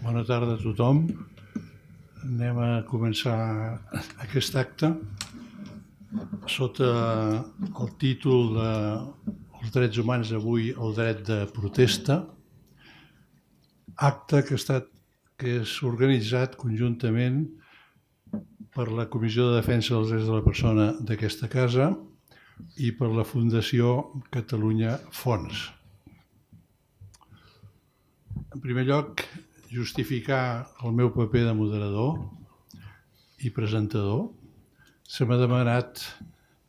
Bona tarda a tothom. Anem a començar aquest acte sota el títol de Els drets humans avui, el dret de protesta, acte que és organitzat conjuntament per la Comissió de Defensa dels Drets de la Persona d'aquesta casa i per la Fundació Catalunya Fons. En primer lloc, justificar el meu paper de moderador i presentador. Se m'ha demanat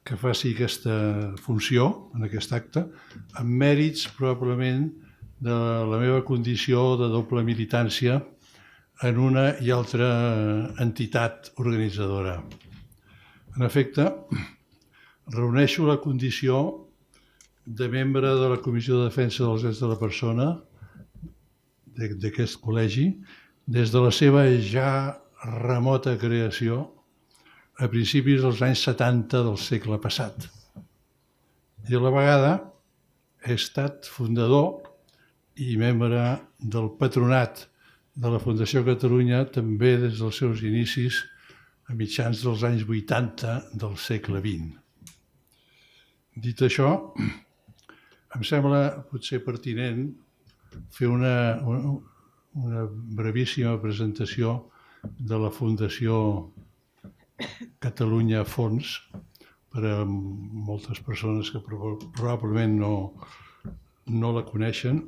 que faci aquesta funció en aquest acte amb mèrits probablement de la meva condició de doble militància en una i altra entitat organitzadora. En efecte, reuneixo la condició de membre de la Comissió de Defensa dels Drets de la Persona d'aquest col·legi des de la seva ja remota creació a principis dels anys 70 del segle passat. I a la vegada he estat fundador i membre del patronat de la Fundació Catalunya també des dels seus inicis a mitjans dels anys 80 del segle XX. Dit això, em sembla potser pertinent fer una brevíssima presentació de la Fundació Catalunya Fons per a moltes persones que probablement no la coneixen.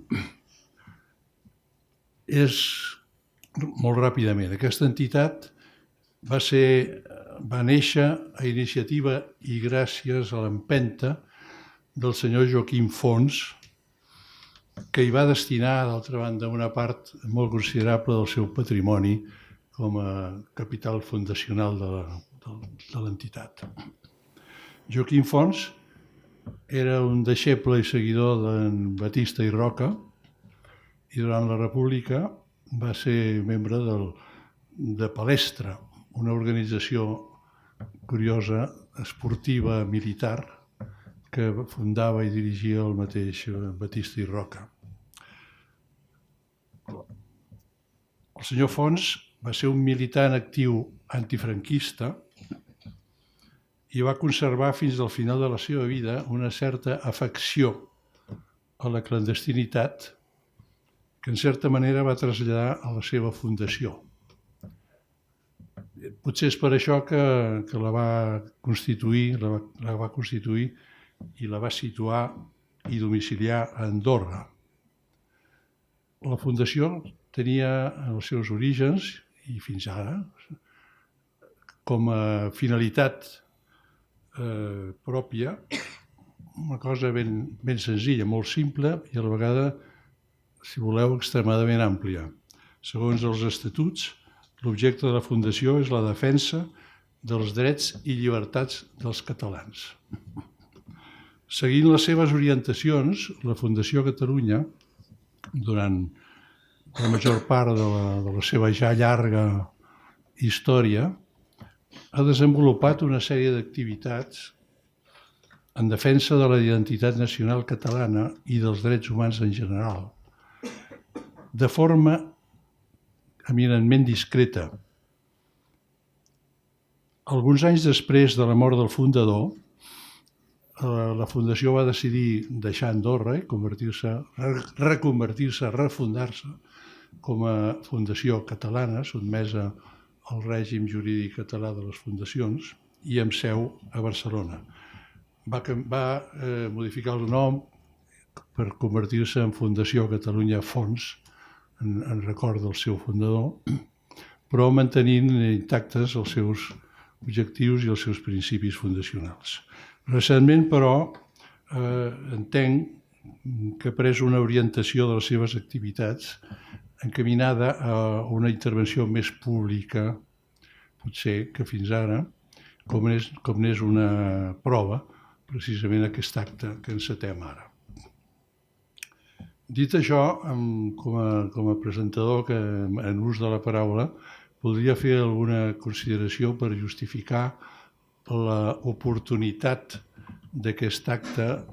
És molt ràpidament. Aquesta entitat va néixer a iniciativa i gràcies a l'empenta del senyor Joaquim Fons, que hi va destinar, d'altra banda, una part molt considerable del seu patrimoni com a capital fundacional de l'entitat. Joaquim Fons era un deixeble i seguidor d'en Batista i Roca i durant la República va ser membre de Palestra, una organització curiosa, esportiva, militar, que fundava i dirigia el mateix Batista i Roca. El senyor Fons va ser un militant actiu antifranquista i va conservar fins al final de la seva vida una certa afecció a la clandestinitat que en certa manera va traslladar a la seva fundació. Potser és per això que la va constituir i la va situar i domiciliar a Andorra. La fundació tenia els seus orígens, i fins ara, com a finalitat pròpia, una cosa ben senzilla, molt simple i a la vegada, si voleu, extremadament àmplia. Segons els estatuts, l'objecte de la fundació és la defensa dels drets i llibertats dels catalans. Seguint les seves orientacions, la Fundació Catalunya, durant la major part de la seva ja llarga història, ha desenvolupat una sèrie d'activitats en defensa de la identitat nacional catalana i dels drets humans en general, de forma eminentment discreta. Alguns anys després de la mort del fundador, la Fundació va decidir deixar Andorra i reconvertir-se, refundar-se com a fundació catalana, sotmesa al règim jurídic català de les fundacions i amb seu a Barcelona. Va modificar el nom per convertir-se en Fundació Catalunya Fons, en record del seu fundador, però mantenint intactes els seus objectius i els seus principis fundacionals. Recentment, però, entenc que ha pres una orientació de les seves activitats encaminada a una intervenció més pública, potser que fins ara, com n'és una prova, precisament aquest acte que encetem ara. Dit això, com a presentador que en ús de la paraula, voldria fer alguna consideració per justificar l'oportunitat d'aquest acte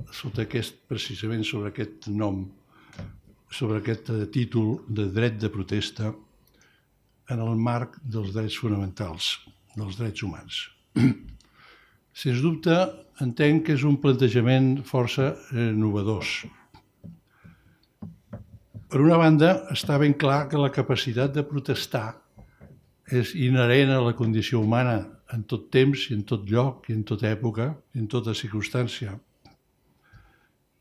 precisament sobre aquest nom, sobre aquest títol de dret de protesta en el marc dels drets fonamentals, dels drets humans. Sens dubte, entenc que és un plantejament força innovador. Per una banda, està ben clar que la capacitat de protestar és inherent a la condició humana en tot temps i en tot lloc i en tota època i en tota circumstància.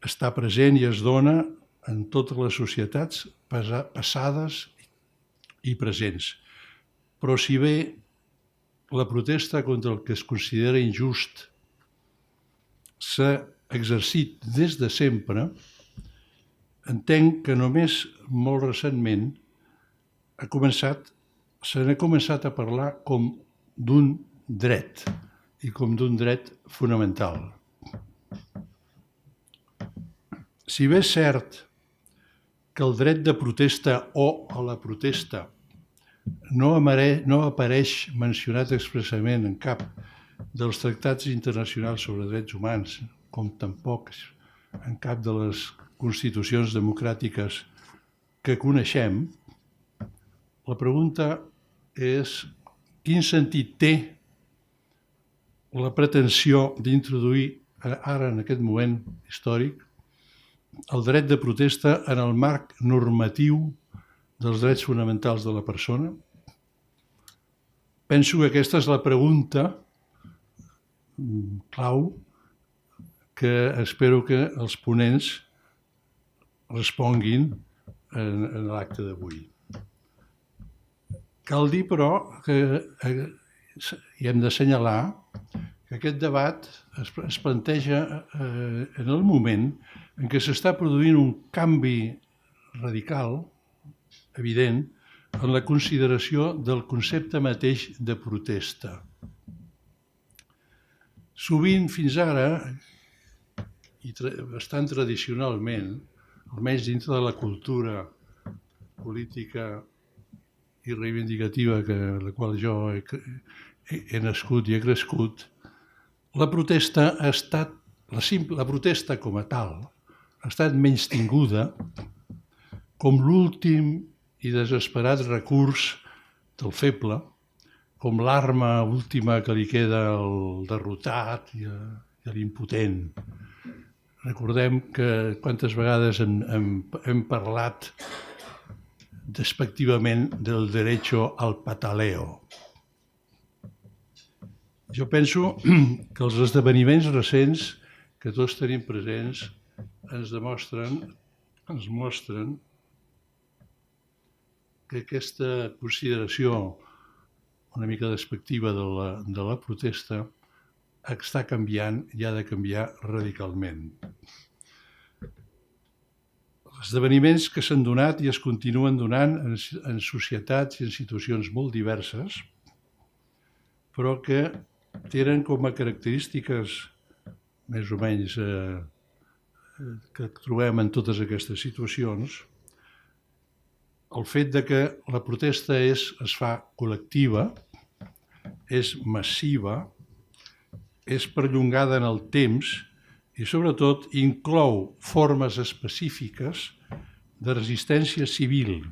Està present i es dona en totes les societats passades i presents. Però si bé la protesta contra el que es considera injust s'ha exercit des de sempre, entenc que només molt recentment se n'ha començat a parlar com d'un dret i com d'un dret fonamental. Si bé és cert que el dret de protesta o a la protesta no apareix mencionat expressament en cap dels tractats internacionals sobre drets humans, com tampoc en cap de les constitucions democràtiques que coneixem, la pregunta és quin sentit té la pretensió d'introduir ara en aquest moment històric el dret de protesta en el marc normatiu dels drets fonamentals de la persona? Penso que aquesta és la pregunta clau que espero que els ponents responguin en l'acte d'avui. Cal dir, però, que i hem d'assenyalar que aquest debat es planteja en el moment en què s'està produint un canvi radical, evident, en la consideració del concepte mateix de protesta. Sovint, fins ara, i bastant tradicionalment, almenys dintre de la cultura política i reivindicativa de la qual jo he nascut i he crescut, la protesta com a tal ha estat menystinguda com l'últim i desesperat recurs del feble, com l'arma última que li queda al derrotat i a l'impotent. Recordem que quantes vegades hem parlat despectivament del derecho al pataleo. Jo penso que els esdeveniments recents que tots tenim presents ens mostren que aquesta consideració una mica despectiva de la protesta està canviant i ha de canviar radicalment. Els esdeveniments que s'han donat i es continuen donant en societats i en situacions molt diverses, però que tenen com a característiques més o menys que trobem en totes aquestes situacions el fet de que la protesta es fa col·lectiva, és massiva, és perllongada en el temps i, sobretot, inclou formes específiques de resistència civil.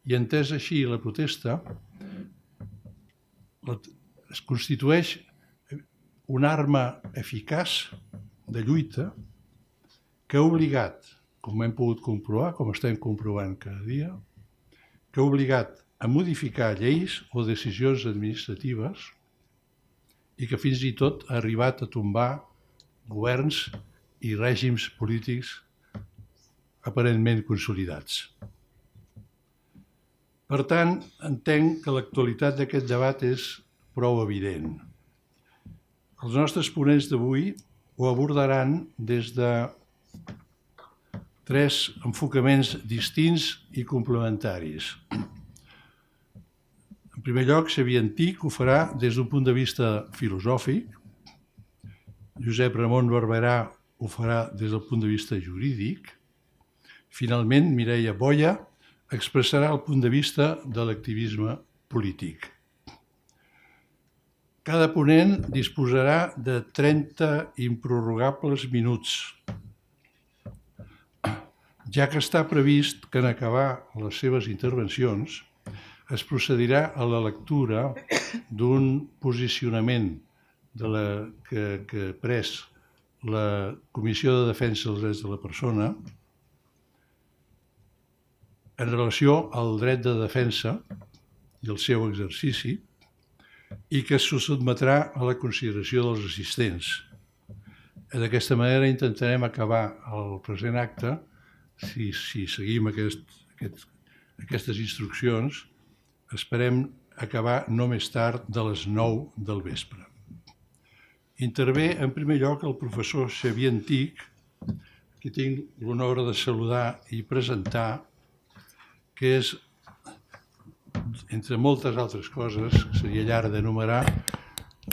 I entès així, la protesta es constitueix una arma eficaç de lluita que ha obligat, com hem pogut comprovar, com estem comprovant cada dia, que ha obligat a modificar lleis o decisions administratives i que fins i tot ha arribat a tombar governs i règims polítics aparentment consolidats. Per tant, entenc que l'actualitat d'aquest debat és prou evident. Els nostres ponents d'avui ho abordaran des de 3 enfocaments distints i complementaris. En primer lloc, Xavier Antich ho farà des d'un punt de vista filosòfic, Josep Ramon Barberà ho farà des del punt de vista jurídic, finalment Mireia Boya expressarà el punt de vista de l'activisme polític. Cada ponent disposarà de 30 improrrogables minuts, ja que està previst que en acabar les seves intervencions es procedirà a la lectura d'un posicionament que ha pres la Comissió de Defensa dels Drets de la Persona en relació al dret de defensa i el seu exercici i que se sotmetrà a la consideració dels assistents. D'aquesta manera intentarem acabar el present acte, si seguim aquestes instruccions, esperem acabar no més tard de les 9 del vespre. Intervé en primer lloc el professor Xavier Antic, que tinc l'honor de saludar i presentar, que és, entre moltes altres coses, seria llarg d'enumerar,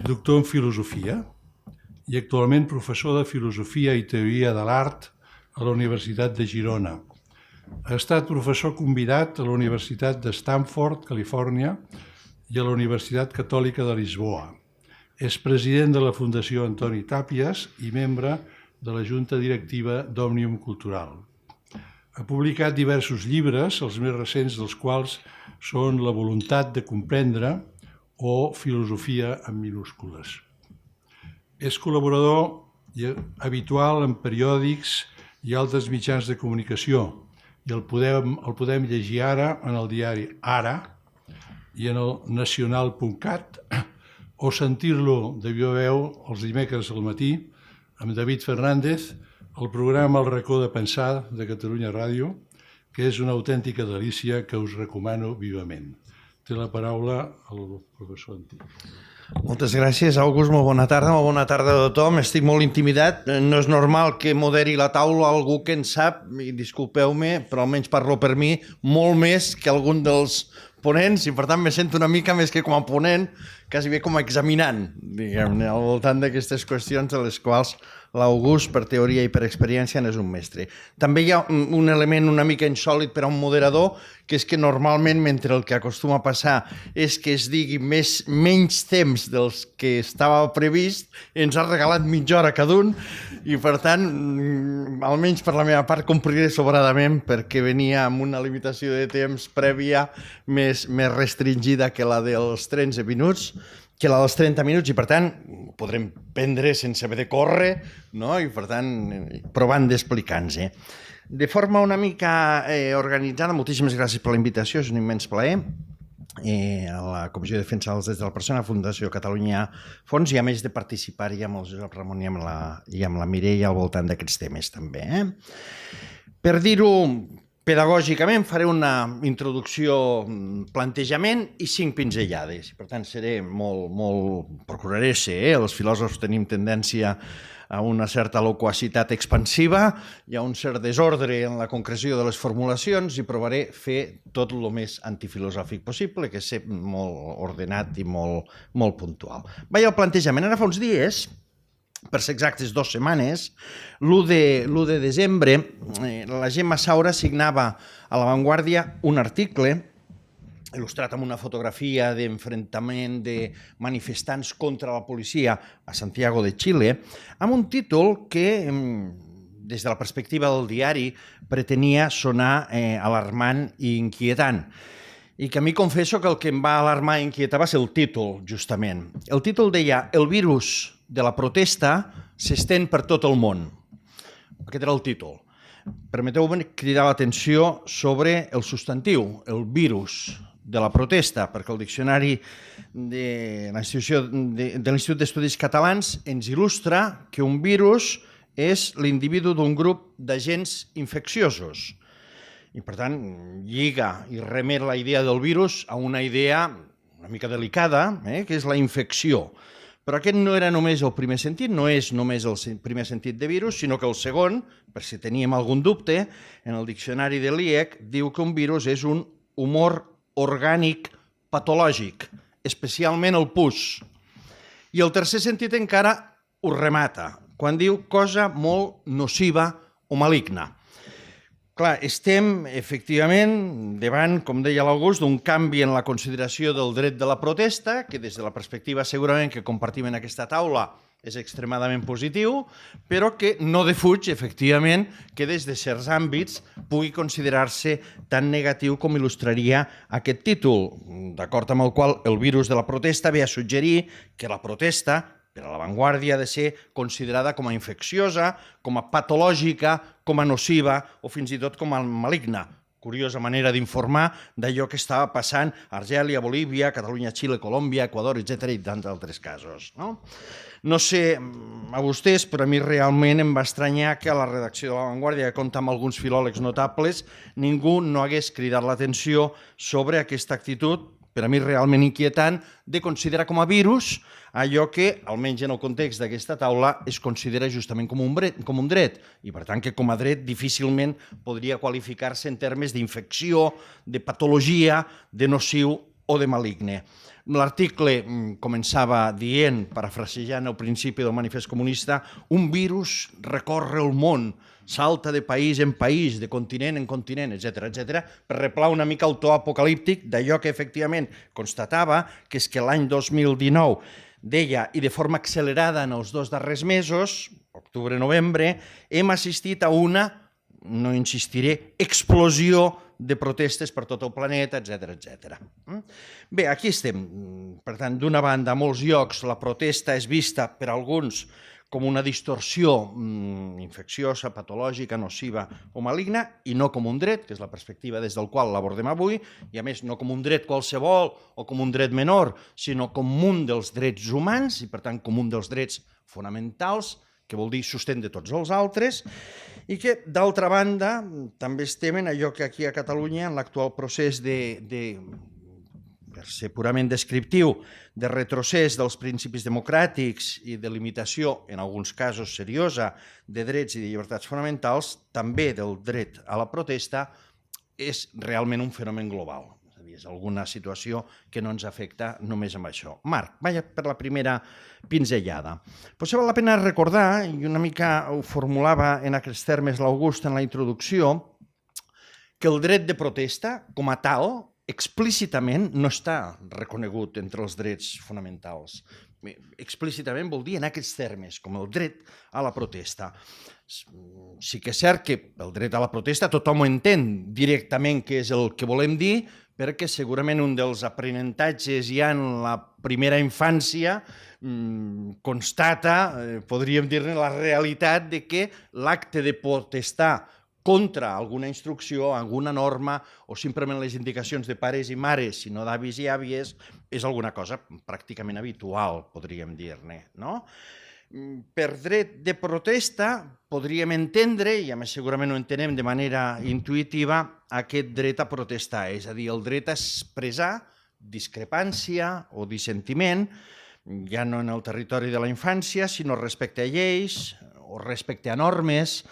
doctor en filosofia i actualment professor de filosofia i teoria de l'art a la Universitat de Girona. Ha estat professor convidat a la Universitat de Stanford, Califòrnia, i a la Universitat Catòlica de Lisboa. És president de la Fundació Antoni Tàpies i membre de la Junta Directiva d'Òmnium Cultural. Ha publicat diversos llibres, els més recents dels quals són La voluntat de comprendre o Filosofia en minúscules. És col·laborador habitual en periòdics i altres mitjans de comunicació i el podem llegir ara en el diari Ara i en el nacional.cat o sentir-lo de viva veu els dimecres al matí amb David Fernández al programa El racó de pensar de Catalunya Ràdio, que és una autèntica delícia que us recomano vivament. Té la paraula el professor Antic. Moltes gràcies, August. Molt bona tarda a tothom. Estic molt intimidat. No és normal que moderi la taula algú que en sap, i disculpeu-me, però almenys parlo per mi, molt més que algun dels ponents, i per tant me sento una mica més que com a ponent, quasi bé com a examinant, diguem-ne, al voltant d'aquestes qüestions de les quals l'August, per teoria i per experiència, n'és un mestre. També hi ha un element una mica insòlit per a un moderador, que és que normalment, mentre el que acostuma a passar és que es digui menys temps dels que estava previst, ens ha regalat mitja hora cada un, i per tant, almenys per la meva part, compliré sobradament, perquè venia amb una limitació de temps prèvia més restringida que la dels 13 minuts, que la dels 30 minuts, i per tant ho podrem prendre sense haver de córrer, no? I per tant provant d'explicar-nos. De forma una mica organitzada, moltíssimes gràcies per la invitació, és un immens plaer, a la Comissió de Defensa dels Drets de la Persona, Fundació Catalunya Fons, i a més de participar-hi amb el Josep Ramon i amb la Mireia al voltant d'aquests temes també. Per dir-ho pedagògicament, faré una introducció, plantejament i 5 pinzellades. Per tant, procuraré ser, els filòsofs tenim tendència a una certa loquacitat expansiva i a un cert desordre en la concreció de les formulacions, i provaré fer tot el més antifilosòfic possible, que és ser molt ordenat i molt puntual. Vaig al plantejament. Ara fa uns dies, per ser exactes 2 setmanes, l'1 de desembre, la Gemma Saura signava a La Vanguardia un article il·lustrat amb una fotografia d'enfrontament de manifestants contra la policia a Santiago de Chile, amb un títol que, des de la perspectiva del diari, pretenia sonar alarmant i inquietant. I que a mi confesso que el que em va alarmar i inquietar va ser el títol, justament. El títol deia: el virus de la protesta s'estén per tot el món. Aquest era el títol. Permeteu-me cridar l'atenció sobre el substantiu, el virus de la protesta, perquè el diccionari de l'Institut d'Estudis Catalans ens il·lustra que un virus és l'individu d'un grup d'agents infecciosos. I, per tant, lliga i remet la idea del virus a una idea una mica delicada, que és la infecció. Però aquest no era només el primer sentit, no és només el primer sentit de virus, sinó que el segon, per si teníem algun dubte, en el diccionari de l'IEC diu que un virus és un humor orgànic patològic, especialment el pus. I el tercer sentit encara ho remata, quan diu cosa molt nociva o maligna. Clar, estem, efectivament, davant, com deia l'August, d'un canvi en la consideració del dret de la protesta, que des de la perspectiva segurament que compartim en aquesta taula és extremadament positiu, però que no defuig, efectivament, que des de certs àmbits pugui considerar-se tan negatiu com il·lustraria aquest títol, d'acord amb el qual el virus de la protesta ve a suggerir que la protesta, per a l'avantguàrdia, ha de ser considerada com a infecciosa, com a patològica, com a nociva o fins i tot com a maligna. Curiosa manera d'informar d'allò que estava passant a Argèlia, Bolívia, Catalunya, Xile, Colòmbia, Equador, etc. i tants altres casos. No sé a vostès, però a mi realment em va estranyar que a la redacció de La Vanguardia, que compta amb alguns filòlegs notables, ningú no hagués cridat l'atenció sobre aquesta actitud, per a mi realment inquietant, de considerar com a virus allò que, almenys en el context d'aquesta taula, es considera justament com un dret, i per tant que com a dret difícilment podria qualificar-se en termes d'infecció, de patologia, de nociu o de maligne. L'article començava dient, parafrasejant el principi del manifest comunista, un virus recorre el món, salta de país en país, de continent en continent, etc., per replar una mica el to apocalíptic d'allò que efectivament constatava, que és que l'any 2019 deia, i de forma accelerada en els 2 darrers mesos, octubre-novembre, hem assistit a una, no insistiré, explosió de protestes per tot el planeta, etc. Bé, aquí estem. Per tant, d'una banda, a molts llocs la protesta és vista per alguns com una distorsió infecciosa, patològica, nociva o maligna, i no com un dret, que és la perspectiva des del qual l'abordem avui, i a més no com un dret qualsevol o com un dret menor, sinó com un dels drets humans, i per tant com un dels drets fonamentals, que vol dir sostén de tots els altres, i que, d'altra banda, també estem en allò que aquí a Catalunya, en l'actual procés per ser purament descriptiu, de retrocés dels principis democràtics i de limitació, en alguns casos seriosa, de drets i de llibertats fonamentals, també del dret a la protesta, és realment un fenomen global. És a dir, és alguna situació que no ens afecta només amb això. Marc, vaja per la primera pinzellada. Potser val la pena recordar, i una mica ho formulava en aquests termes l'August en la introducció, que el dret de protesta, com a tal, explícitament no està reconegut entre els drets fonamentals. Explícitament vol dir en aquests termes, com el dret a la protesta. Sí que és cert que el dret a la protesta tothom ho entén directament què és el que volem dir, perquè segurament un dels aprenentatges ja en la primera infància constata, podríem dir-ne, la realitat de que l'acte de protestar contra alguna instrucció, alguna norma o simplement les indicacions de pares i mares, sinó d'avis i àvies, és alguna cosa pràcticament habitual, podríem dir-ne, no? Per dret de protesta podríem entendre, i a més segurament ho entenem de manera intuïtiva, aquest dret a protestar, és a dir, el dret a expressar discrepància o dissentiment, ja no en el territori de la infància, sinó respecte a lleis o respecte a normes,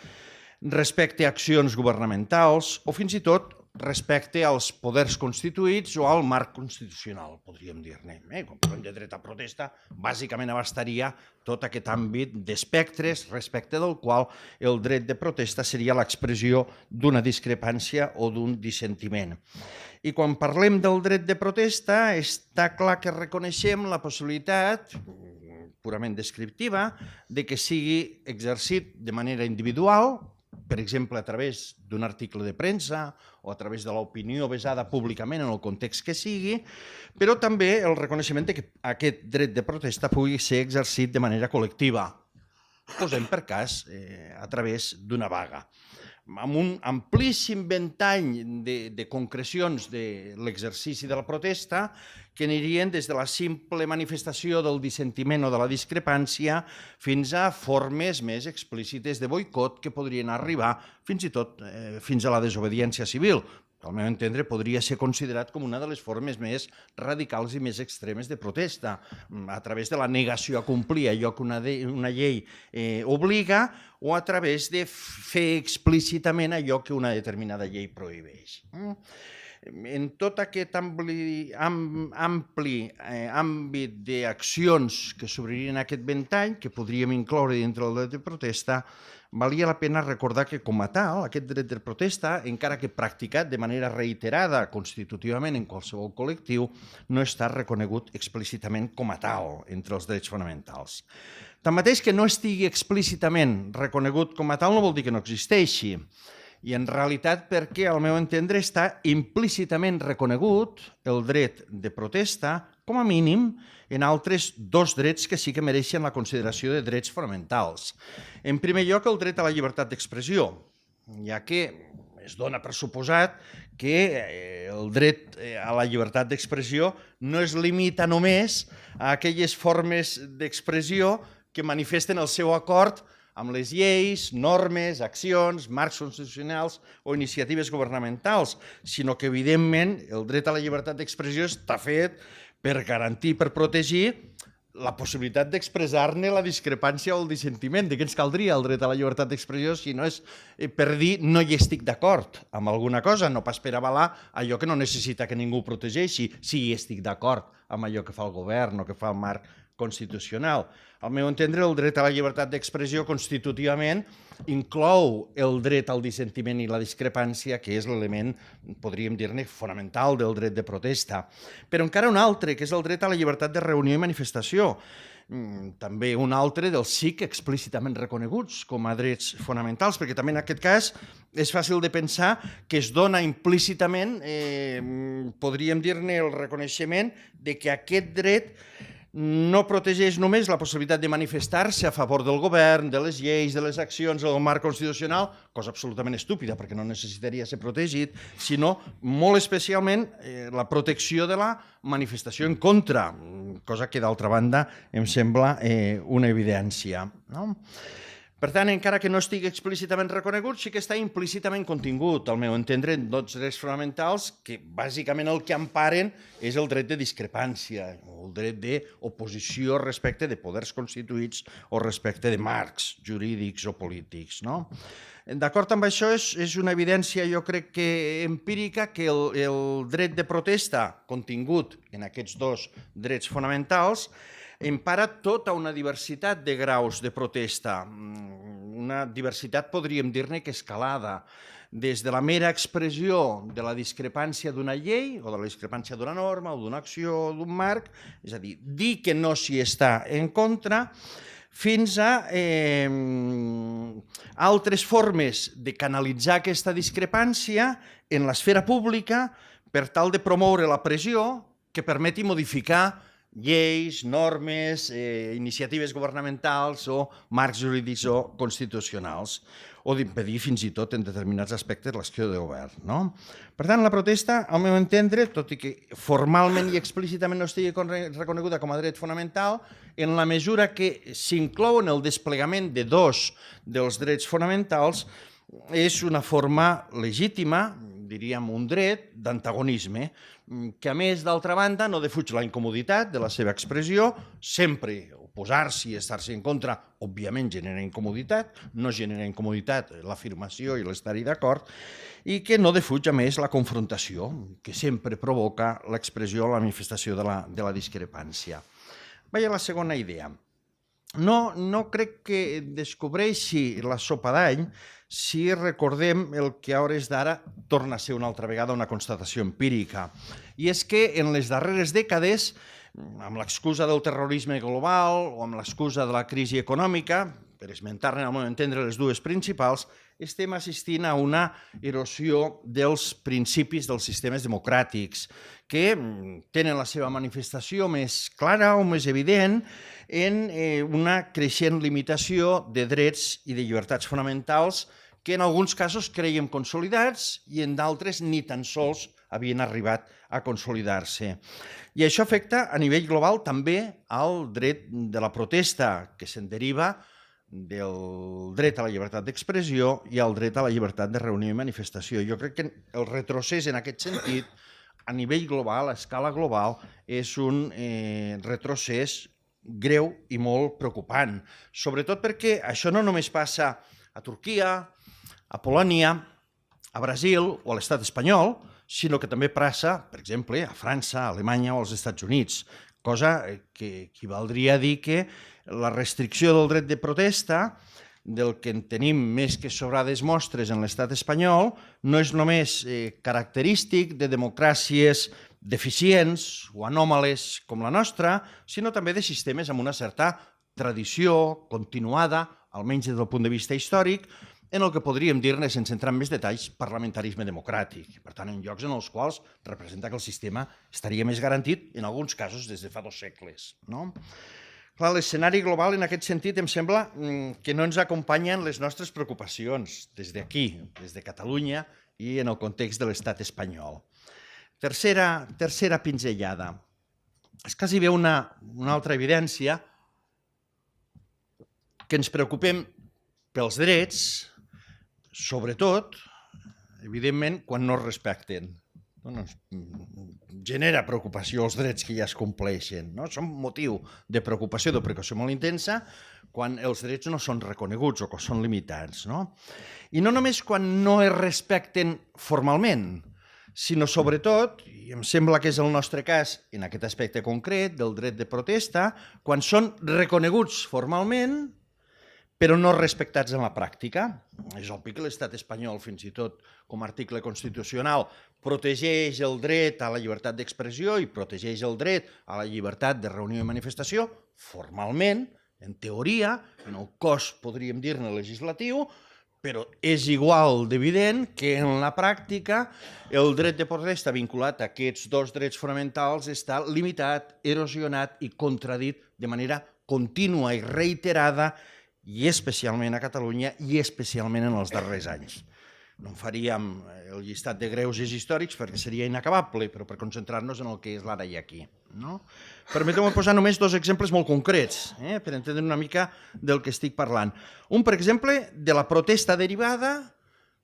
respecte a accions governamentals o fins i tot respecte als poders constituïts o al marc constitucional, podríem dir-ne. Quan parlem de dret a protesta, bàsicament abastaria tot aquest àmbit d'espectres respecte del qual el dret de protesta seria l'expressió d'una discrepància o d'un dissentiment. I quan parlem del dret de protesta, està clar que reconeixem la possibilitat purament descriptiva de que sigui exercit de manera individual, per exemple, a través d'un article de premsa o a través de l'opinió basada públicament en el context que sigui, però també el reconeixement que aquest dret de protesta pugui ser exercit de manera col·lectiva. Posem per cas a través d'una vaga. Amb un amplíssim ventall de concrecions de l'exercici de la protesta que anirien des de la simple manifestació del dissentiment o de la discrepància fins a formes més explícites de boicot que podrien arribar fins i tot fins a la desobediència civil. Al meu entendre, podria ser considerat com una de les formes més radicals i més extremes de protesta, a través de la negació a complir allò que una llei obliga o a través de fer explícitament allò que una determinada llei prohibeix. En tot aquest ampli àmbit d'accions que s'obririen aquest ventall, que podríem incloure dintre del dret de protesta, valia la pena recordar que, com a tal, aquest dret de protesta, encara que practicat de manera reiterada constitutivament en qualsevol col·lectiu, no està reconegut explícitament com a tal entre els drets fonamentals. Tanmateix, que no estigui explícitament reconegut com a tal no vol dir que no existeixi. I en realitat perquè, al meu entendre, està implícitament reconegut el dret de protesta, com a mínim, en altres dos drets que sí que mereixen la consideració de drets fonamentals. En primer lloc, el dret a la llibertat d'expressió, ja que es dona per suposat que el dret a la llibertat d'expressió no es limita només a aquelles formes d'expressió que manifesten el seu acord amb les lleis, normes, accions, marcs constitucionals o iniciatives governamentals, sinó que, evidentment, el dret a la llibertat d'expressió està fet per garantir, per protegir la possibilitat d'expressar-ne la discrepància o el dissentiment. De què ens caldria el dret a la llibertat d'expressió si no és per dir no hi estic d'acord amb alguna cosa, no pas per avalar allò que no necessita que ningú ho protegeixi, si hi estic d'acord amb allò que fa el govern o que fa el marc constitucional. Al meu entendre, el dret a la llibertat d'expressió constitutivament inclou el dret al dissentiment i la discrepància, que és l'element, podríem dir-ne, fonamental del dret de protesta. Però encara un altre, que és el dret a la llibertat de reunió i manifestació. També un altre dels SIC explícitament reconeguts com a drets fonamentals, perquè també en aquest cas és fàcil de pensar que es dona implícitament, podríem dir-ne, el reconeixement de que aquest dret no protegeix només la possibilitat de manifestar-se a favor del govern, de les lleis, de les accions o del marc constitucional, cosa absolutament estúpida perquè no necessitaria ser protegit, sinó molt especialment la protecció de la manifestació en contra, cosa que d'altra banda em sembla una evidència, no? Per tant, encara que no estigui explícitament reconegut, sí que està implícitament contingut, al meu entendre, en dos drets fonamentals que bàsicament el que emparen és el dret de discrepància, o el dret d'oposició respecte de poders constituïts o respecte de marcs jurídics o polítics, no? D'acord amb això, és una evidència, jo crec que empírica, que el dret de protesta contingut en aquests dos drets fonamentals empara tota una diversitat de graus de protesta, una diversitat, podríem dir-ne, que escalada, des de la mera expressió de la discrepància d'una llei o de la discrepància d'una norma o d'una acció o d'un marc, és a dir que no s'hi està en contra, fins a altres formes de canalitzar aquesta discrepància en l'esfera pública per tal de promoure la pressió que permeti modificar lleis, normes, iniciatives governamentals o marcs jurídics o constitucionals, o d'impedir fins i tot en determinats aspectes l'acció de govern, no? Per tant, la protesta, al meu entendre, tot i que formalment i explícitament no estigui reconeguda com a dret fonamental, en la mesura que s'inclou en el desplegament de dos dels drets fonamentals, és una forma legítima, diríem un dret, d'antagonisme, que a més, d'altra banda, no defuig la incomoditat de la seva expressió, sempre oposar-s'hi i estar-s'hi en contra, òbviament genera incomoditat, no genera incomoditat l'afirmació i l'estar-hi d'acord, i que no defuig, a més, la confrontació, que sempre provoca l'expressió o la manifestació de la discrepància. Vaja la segona idea. No crec que descobreixi la sopa d'all si recordem el que a hores d'ara torna a ser una altra vegada una constatació empírica. I és que en les darreres dècades, amb l'excusa del terrorisme global o amb l'excusa de la crisi econòmica, per esmentar-ne al meu entendre les dues principals, estem assistint a una erosió dels principis dels sistemes democràtics que tenen la seva manifestació més clara o més evident en una creixent limitació de drets i de llibertats fonamentals que en alguns casos creiem consolidats i en d'altres ni tan sols havien arribat a consolidar-se. I això afecta a nivell global també al dret de la protesta, que se'n deriva del dret a la llibertat d'expressió i al dret a la llibertat de reunió i manifestació. Jo crec que el retrocés en aquest sentit, a nivell global, a escala global, és un retrocés greu i molt preocupant. Sobretot perquè això no només passa a Turquia, a Polònia, a Brasil o a l'estat espanyol, sinó que també passa, per exemple, a França, a Alemanya o als Estats Units, cosa que equivaldria a dir que la restricció del dret de protesta, del que en tenim més que sobrades mostres en l'estat espanyol, no és només característic de democràcies deficients o anòmales com la nostra, sinó també de sistemes amb una certa tradició continuada, almenys des del punt de vista històric, en el que podríem dir-ne, sense entrar en més detalls, parlamentarisme democràtic. Per tant, en llocs en els quals representa que el sistema estaria més garantit, en alguns casos, des de fa 2 segles. No? Clar, l'escenari global, en aquest sentit, em sembla que no ens acompanyen les nostres preocupacions des d'aquí, des de Catalunya i en el context de l'estat espanyol. Tercera pinzellada. És quasi bé una altra evidència que ens preocupem pels drets, sobretot, evidentment, quan no es respecten. Genera preocupació els drets que ja es compleixen. Són motiu de preocupació, de preocupació molt intensa, quan els drets no són reconeguts o que són limitats. I no només quan no es respecten formalment, sinó sobretot, i em sembla que és el nostre cas en aquest aspecte concret del dret de protesta, quan són reconeguts formalment però no respectats en la pràctica. És obvi que l'estat espanyol, fins i tot com a article constitucional, protegeix el dret a la llibertat d'expressió i protegeix el dret a la llibertat de reunió i manifestació, formalment, en teoria, en el cos, podríem dir-ne, legislatiu, però és igual d'evident que en la pràctica el dret de protesta vinculat a aquests 2 drets fonamentals està limitat, erosionat i contradit de manera contínua i reiterada, i especialment a Catalunya i especialment en els darrers anys. No en faríem el llistat de greuges històrics perquè seria inacabable, però per concentrar-nos en el que és l'ara i aquí. Permeteu-me posar només 2 exemples molt concrets, per entendre una mica del que estic parlant. Un, per exemple, de la protesta derivada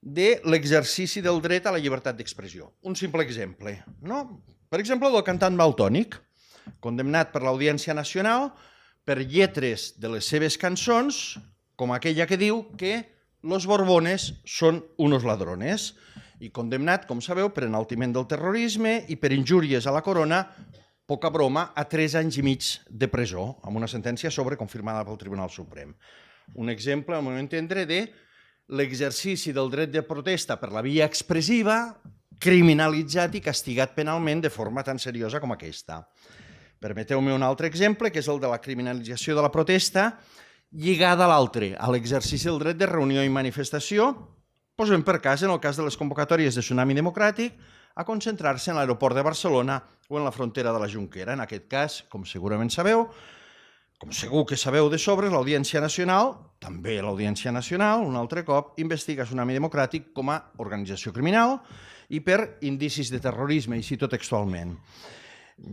de l'exercici del dret a la llibertat d'expressió. Un simple exemple. Per exemple, del cantant Valtònyc, condemnat per l'Audiència Nacional per lletres de les seves cançons, com aquella que diu que los borbones són unos ladrones, i condemnat, com sabeu, per enaltiment del terrorisme i per injúries a la corona, poca broma, a 3 anys i mig de presó, amb una sentència sobre confirmada pel Tribunal Suprem. Un exemple, al meu entendre, de l'exercici del dret de protesta per la via expressiva, criminalitzat i castigat penalment de forma tan seriosa com aquesta. Permeteu-me un altre exemple, que és el de la criminalització de la protesta lligada a l'altre, a l'exercici del dret de reunió i manifestació. Posem per cas, en el cas de les convocatòries de Tsunami Democràtic, a concentrar-se en l'aeroport de Barcelona o en la frontera de la Jonquera. En aquest cas, com segurament sabeu, com segur que sabeu de sobre, l'Audiència Nacional, també l'Audiència Nacional, un altre cop, investiga Tsunami Democràtic com a organització criminal i per indicis de terrorisme, i cito textualment.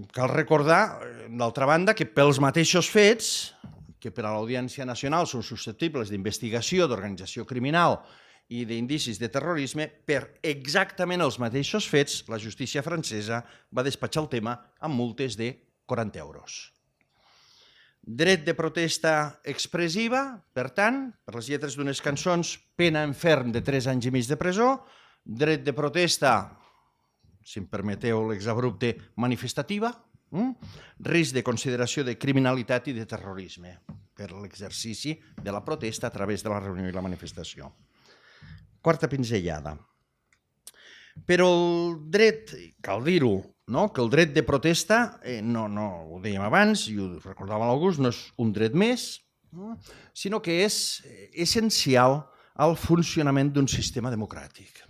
Cal recordar, d'altra banda, que pels mateixos fets, que per a l'Audiència Nacional són susceptibles d'investigació, d'organització criminal i d'indicis de terrorisme, per exactament els mateixos fets, la justícia francesa va despatxar el tema amb multes de 40 euros. Dret de protesta expressiva, per tant, per les lletres d'unes cançons, pena en ferm de 3 anys i mig de presó, dret de protesta, si em permeteu l'exabrupte, manifestativa, risc de consideració de criminalitat i de terrorisme per l'exercici de la protesta a través de la reunió i la manifestació. 4a pinzellada. Però el dret, cal dir-ho, que el dret de protesta, no ho dèiem abans, i ho recordava l'August, no és un dret més, sinó que és essencial al funcionament d'un sistema democràtic,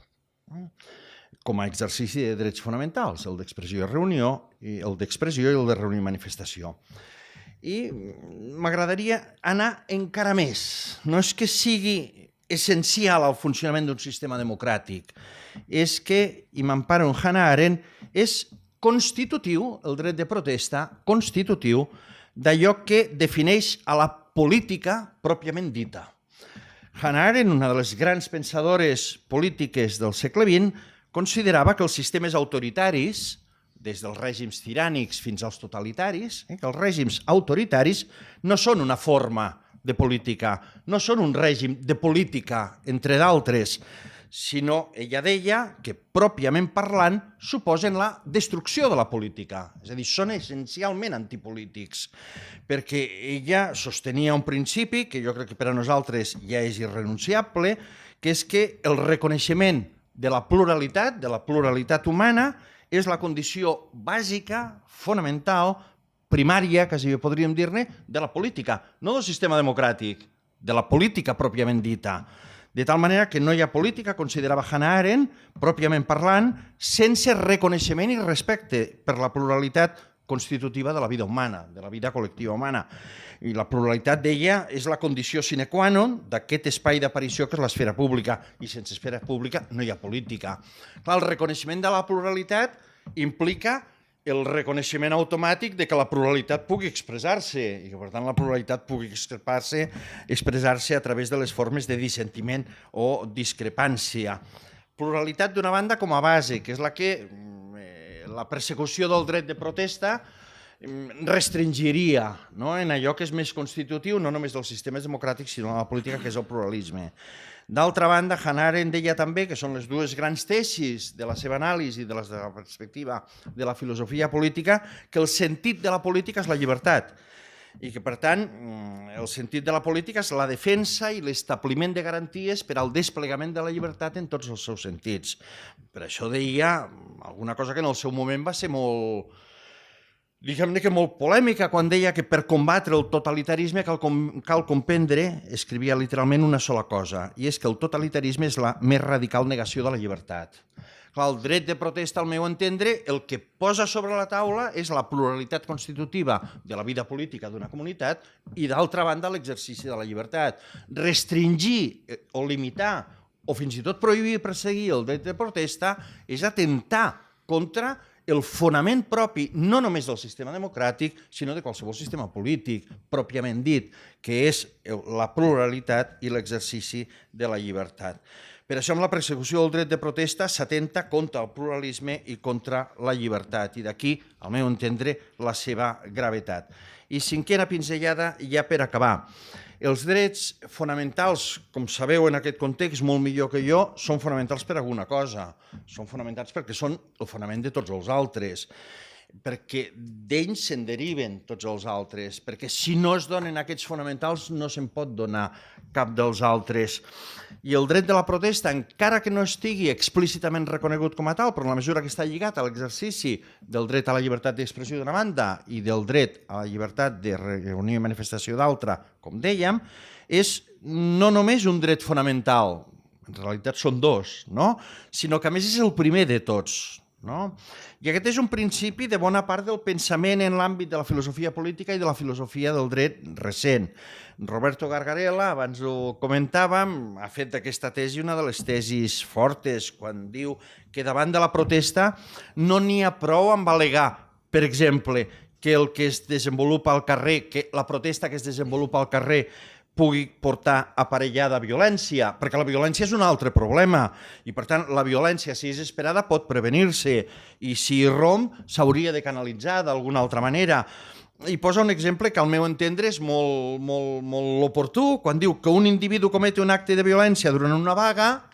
com a exercici de drets fonamentals, el d'expressió i reunió, el d'expressió i el de reunió i manifestació. I m'agradaria anar encara més. No és que sigui essencial al funcionament d'un sistema democràtic, és que, i m'emparo en Hannah Arendt, és constitutiu, el dret de protesta, constitutiu d'allò que defineix a la política pròpiament dita. Hannah Arendt, una de les grans pensadores polítiques del segle XX, considerava que els sistemes autoritaris, des dels règims tirànics fins als totalitaris, que els règims autoritaris no són una forma de política, no són un règim de política, entre d'altres, sinó ella deia que, pròpiament parlant, suposen la destrucció de la política. És a dir, són essencialment antipolítics, perquè ella sostenia un principi que jo crec que per a nosaltres ja és irrenunciable, que és que el reconeixement de la pluralitat humana, és la condició bàsica, fonamental, primària, quasi podríem dir-ne, de la política, no del sistema democràtic, de la política pròpiament dita. De tal manera que no hi ha política, considerava Hannah Arendt, pròpiament parlant, sense reconeixement i respecte per la pluralitat constitutiva de la vida humana, de la vida col·lectiva humana. I la pluralitat d'ella és la condició sine qua non d'aquest espai d'aparició que és l'esfera pública, i sense esfera pública no hi ha política. Clar, el reconeixement de la pluralitat implica el reconeixement automàtic de que la pluralitat pugui expressar-se i que, per tant, la pluralitat pugui expressar-se a través de les formes de dissentiment o discrepància. Pluralitat d'una banda com a base, que és la que la persecució del dret de protesta restringiria, no? En allò que és més constitutiu, no només dels sistemes democràtics, sinó de la política, que és el pluralisme. D'altra banda, Hannah Arendt deia també, que són les dues grans tesis de la seva anàlisi, de la perspectiva de la filosofia política, que el sentit de la política és la llibertat i que, per tant, el sentit de la política és la defensa i l'establiment de garanties per al desplegament de la llibertat en tots els seus sentits. Per això deia alguna cosa que en el seu moment va ser molt, diguem-ne que molt polèmica, quan deia que per combatre el totalitarisme cal comprendre, escrivia literalment una sola cosa, i és que el totalitarisme és la més radical negació de la llibertat. Clar, el dret de protesta, al meu entendre, el que posa sobre la taula és la pluralitat constitutiva de la vida política d'una comunitat i, d'altra banda, l'exercici de la llibertat. Restringir o limitar o fins i tot prohibir i perseguir el dret de protesta és atentar contra el fonament propi, no només del sistema democràtic, sinó de qualsevol sistema polític, pròpiament dit, que és la pluralitat i l'exercici de la llibertat. Per això, amb la persecució del dret de protesta s'atenta contra el pluralisme i contra la llibertat, i d'aquí, al meu entendre, la seva gravetat. I cinquena pinzellada, ja per acabar. Els drets fonamentals, com sabeu en aquest context molt millor que jo, són fonamentals per alguna cosa. Són fonamentals perquè són el fonament de tots els altres, perquè d'ells se'n deriven tots els altres, perquè si no es donen aquests fonamentals no se'n pot donar cap dels altres. I el dret de la protesta, encara que no estigui explícitament reconegut com a tal, però en la mesura que està lligat a l'exercici del dret a la llibertat d'expressió d'una banda i del dret a la llibertat de reunió i manifestació d'altra, com dèiem, és no només un dret fonamental, en realitat són dos, no? Sinó que a més és el primer de tots. No? I aquest és un principi de bona part del pensament en l'àmbit de la filosofia política i de la filosofia del dret recent. Roberto Gargarella, abans ho comentàvem, ha fet d'aquesta tesi una de les tesis fortes quan diu que davant de la protesta no n'hi ha prou amb al·legar, per exemple, que el que es desenvolupa al carrer, que la protesta que es desenvolupa al carrer pugui portar aparellada violència, perquè la violència és un altre problema i, per tant, la violència, si és esperada, pot prevenir-se i si irromp s'hauria de canalitzar d'alguna altra manera. I posa un exemple que al meu entendre és molt oportú, quan diu que un individu cometi un acte de violència durant una vaga,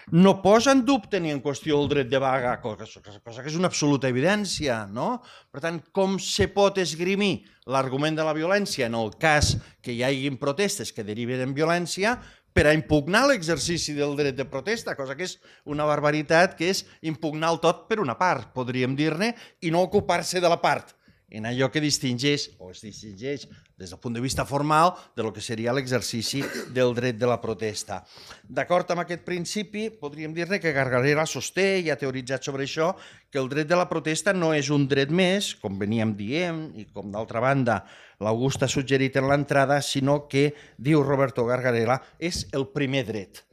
no posa en dubte ni en qüestió el dret de vaga, cosa que és una absoluta evidència, no? Per tant, com se pot esgrimir l'argument de la violència en el cas que hi hagin protestes que deriven en violència per a impugnar l'exercici del dret de protesta, cosa que és una barbaritat, que és impugnar el tot per una part, podríem dir-ne, i no ocupar-se de la part, en allò que distingeix, o es distingeix des del punt de vista formal, de lo que seria l'exercici del dret de la protesta. D'acord amb aquest principi, podríem dir-ne que Gargarella sosté i ha teoritzat sobre això que el dret de la protesta no és un dret més, com veníem dient, i com d'altra banda l'August ha suggerit en l'entrada, sinó que, diu Roberto Gargarella, és el primer dret,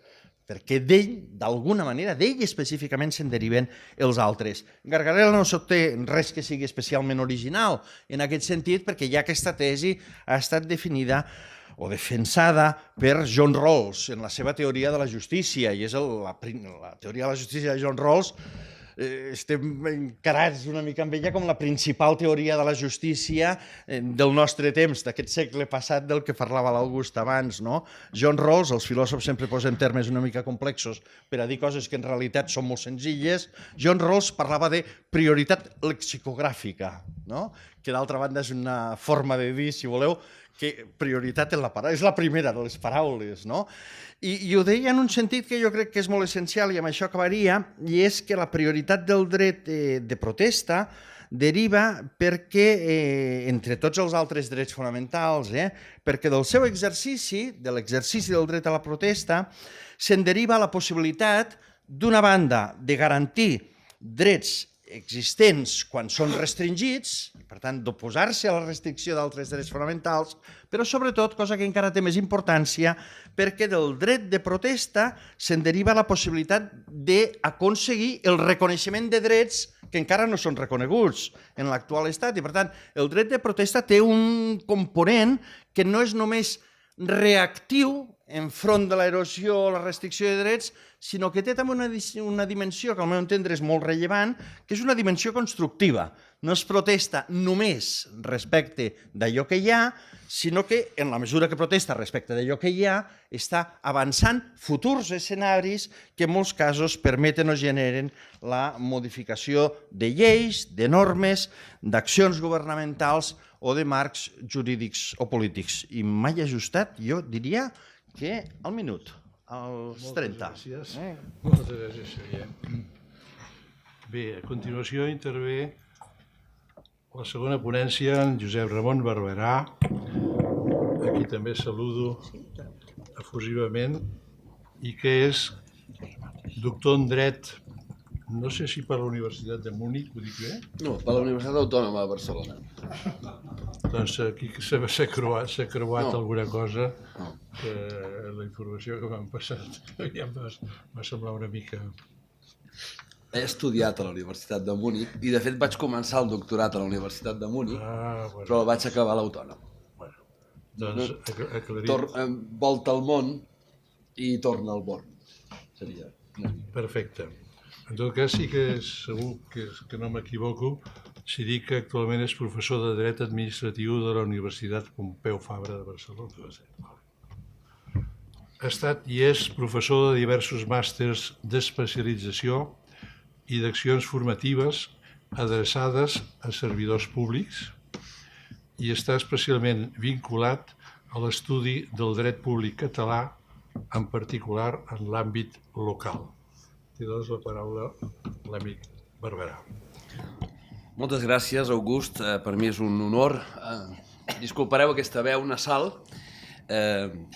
perquè d'ell, d'alguna manera, d'ell específicament se'n deriven els altres. Gargarella no té res que sigui especialment original en aquest sentit, perquè ja aquesta tesi ha estat definida o defensada per John Rawls en la seva teoria de la justícia, i és la teoria de la justícia de John Rawls estem encarats una mica amb ella com la principal teoria de la justícia del nostre temps, d'aquest segle passat del que parlava l'August abans, no? John Rawls, els filòsofs sempre posen termes una mica complexos per a dir coses que en realitat són molt senzilles. John Rawls parlava de prioritat lexicogràfica, no? Que d'altra banda és una forma de dir, si voleu, que prioritat en la paraula, és la primera de les paraules, no? I ho deia en un sentit que jo crec que és molt essencial i amb això acabaria, i és que la prioritat del dret de protesta deriva perquè, entre tots els altres drets fonamentals, perquè del seu exercici, de l'exercici del dret a la protesta, se'n deriva la possibilitat, d'una banda, de garantir drets existents quan són restringits, per tant, d'oposar-se a la restricció d'altres drets fonamentals, però sobretot, cosa que encara té més importància, perquè del dret de protesta se'n deriva la possibilitat d'aconseguir el reconeixement de drets que encara no són reconeguts en l'actual estat. I per tant, el dret de protesta té un component que no és només reactiu enfront de l'erosió o la restricció de drets, sinó que té també una dimensió que al meu entendre és molt rellevant, que és una dimensió constructiva. No es protesta només respecte d'allò que hi ha, sinó que en la mesura que protesta respecte d'allò que hi ha, està avançant futurs escenaris que en molts casos permeten o generen la modificació de lleis, de normes, d'accions governamentals o de marcs jurídics o polítics. I m'he ajustat, jo diria, que al minut, als 30. Moltes gràcies, Xavier. Bé, a continuació intervé la segona ponència, en Josep Ramon Barberà, a qui també saludo efusivament, i que és doctor en dret, no sé si per la Universitat de Múnich, ho dic bé? No, per la Universitat Autònoma de Barcelona. Doncs aquí s'ha creuat No. alguna cosa, que la informació que m'han passat ja em va semblar una mica... He estudiat a la Universitat de Múnich i de fet vaig començar el doctorat a la Universitat de Múnich, Bueno, però el vaig acabar a l'Autònoma. doncs aclarit. Volta al món i torna al Born. Seria... Perfecte. En tot cas, sí que és segur que no m'equivoco si dic que actualment és professor de Dret Administratiu de la Universitat Pompeu Fabra de Barcelona. Ha estat i és professor de diversos màsters d'especialització i d'accions formatives adreçades a servidors públics i està especialment vinculat a l'estudi del dret públic català, en particular en l'àmbit local. Té doncs la paraula l'amic Barberà. Moltes gràcies, August. Per mi és un honor. Disculpareu aquesta veu nasal.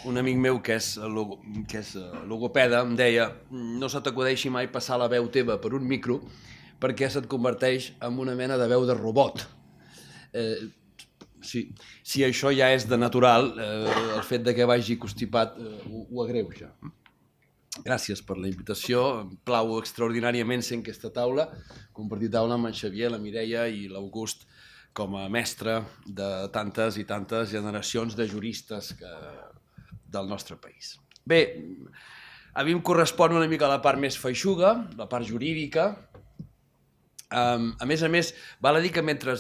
Un amic meu que és logopeda em deia no se t'acudeixi mai passar la veu teva per un micro perquè se't converteix en una mena de veu de robot. Si això ja és de natural, el fet de que vagi constipat ho agreuja. Gràcies per la invitació. Em plau extraordinàriament ser en aquesta taula, compartir taula amb en Xavier, la Mireia i l'August com a mestre de tantes i tantes generacions de juristes del nostre país. Bé, a mi em correspon una mica la part més feixuga, la part jurídica. A més, val a dir que mentre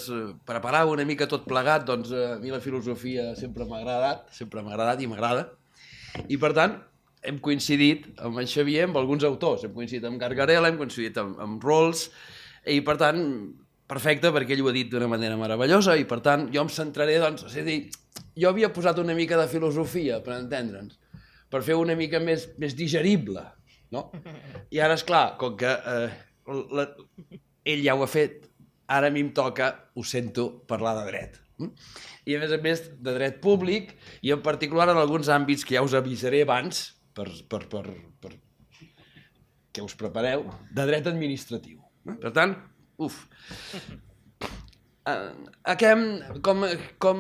preparava una mica tot plegat, doncs a mi la filosofia sempre m'ha agradat i m'agrada. I per tant, hem coincidit amb en Xavier, amb alguns autors. Hem coincidit amb Gargarella, hem coincidit amb Rawls, i per tant, perfecte, perquè ell ho ha dit d'una manera meravellosa, i per tant, jo em centraré, doncs, és a dir, jo havia posat una mica de filosofia, per entendre'ns, per fer una mica més digerible, no? I ara, esclar, com que ell ja ho ha fet, ara a mi em toca, ho sento, parlar de dret. I a més, de dret públic, i en particular en alguns àmbits que ja us avisaré abans, per que us prepareu, de dret administratiu. Per tant, com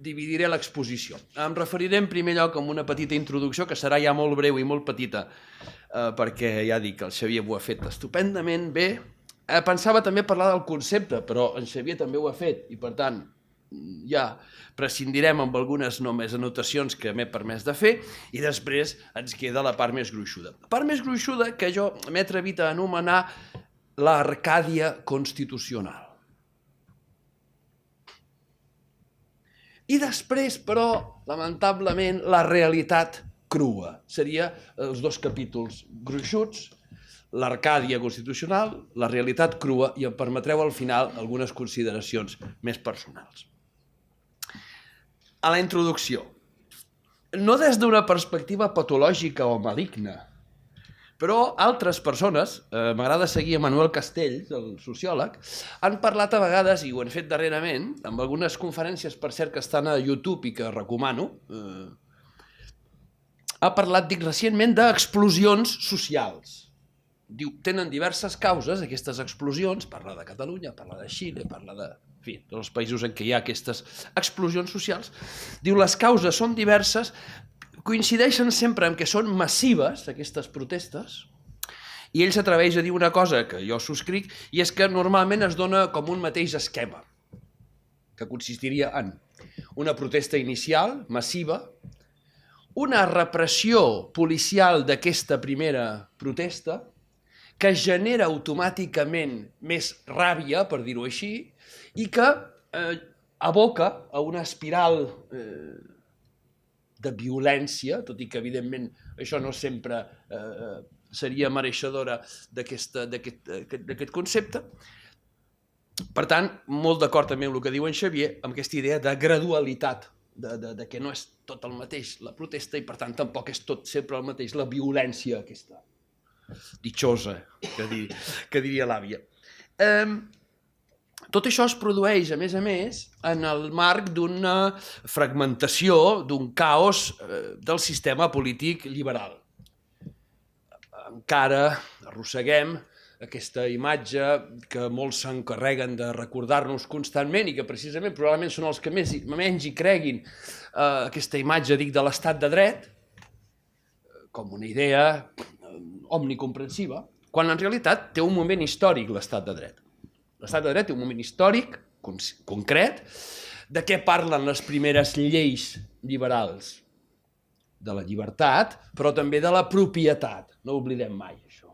dividiré l'exposició? Em referiré en primer lloc amb una petita introducció, que serà ja molt breu i molt petita, perquè ja dic que el Xavier ho ha fet estupendament bé. Pensava també parlar del concepte, però en Xavier també ho ha fet, i per tant, ja prescindirem amb algunes només anotacions que m'he permès de fer i després ens queda la part més gruixuda. La part més gruixuda que jo m'he atrevit a anomenar l'Arcàdia constitucional. I després, però, lamentablement, la realitat crua. Seria els dos capítols gruixuts, l'Arcàdia constitucional, la realitat crua, i em permetreu al final algunes consideracions més personals. A la introducció, no des d'una perspectiva patològica o maligna, però altres persones, m'agrada seguir a Manuel Castells, el sociòleg, han parlat a vegades, i ho han fet darrerament, amb algunes conferències, per cert, que estan a YouTube i que recomano, ha parlat, dic, recentment d'explosions socials. Diu, tenen diverses causes, aquestes explosions, parla de Catalunya, parla de Xile, parla de, en fi, dels països en què hi ha aquestes explosions socials. Diu, les causes són diverses, coincideixen sempre en que són massives, aquestes protestes, i ell s'atreveix a dir una cosa que jo subscric, i és que normalment es dona com un mateix esquema, que consistiria en una protesta inicial, massiva, una repressió policial d'aquesta primera protesta, que genera automàticament més ràbia, per dir-ho així, i que aboca a una espiral de violència, tot i que, evidentment, això no sempre seria mereixedora d'aquest concepte. Per tant, molt d'acord també amb el que diu en Xavier, amb aquesta idea de gradualitat, de que no és tot el mateix la protesta i, per tant, tampoc és tot sempre el mateix la violència aquesta ditxosa, que diria l'àvia. Tot això es produeix, a més, en el marc d'una fragmentació, d'un caos del sistema polític liberal. Encara arrosseguem aquesta imatge que molts s'encarreguen de recordar-nos constantment i que precisament probablement són els que menys hi creguin, aquesta imatge, dic, de l'estat de dret, com una idea omnicomprensiva, quan en realitat té un moment històric l'estat de dret. L'estat de dret té un moment històric, concret, de què parlen les primeres lleis liberals? De la llibertat, però també de la propietat. No oblidem mai això.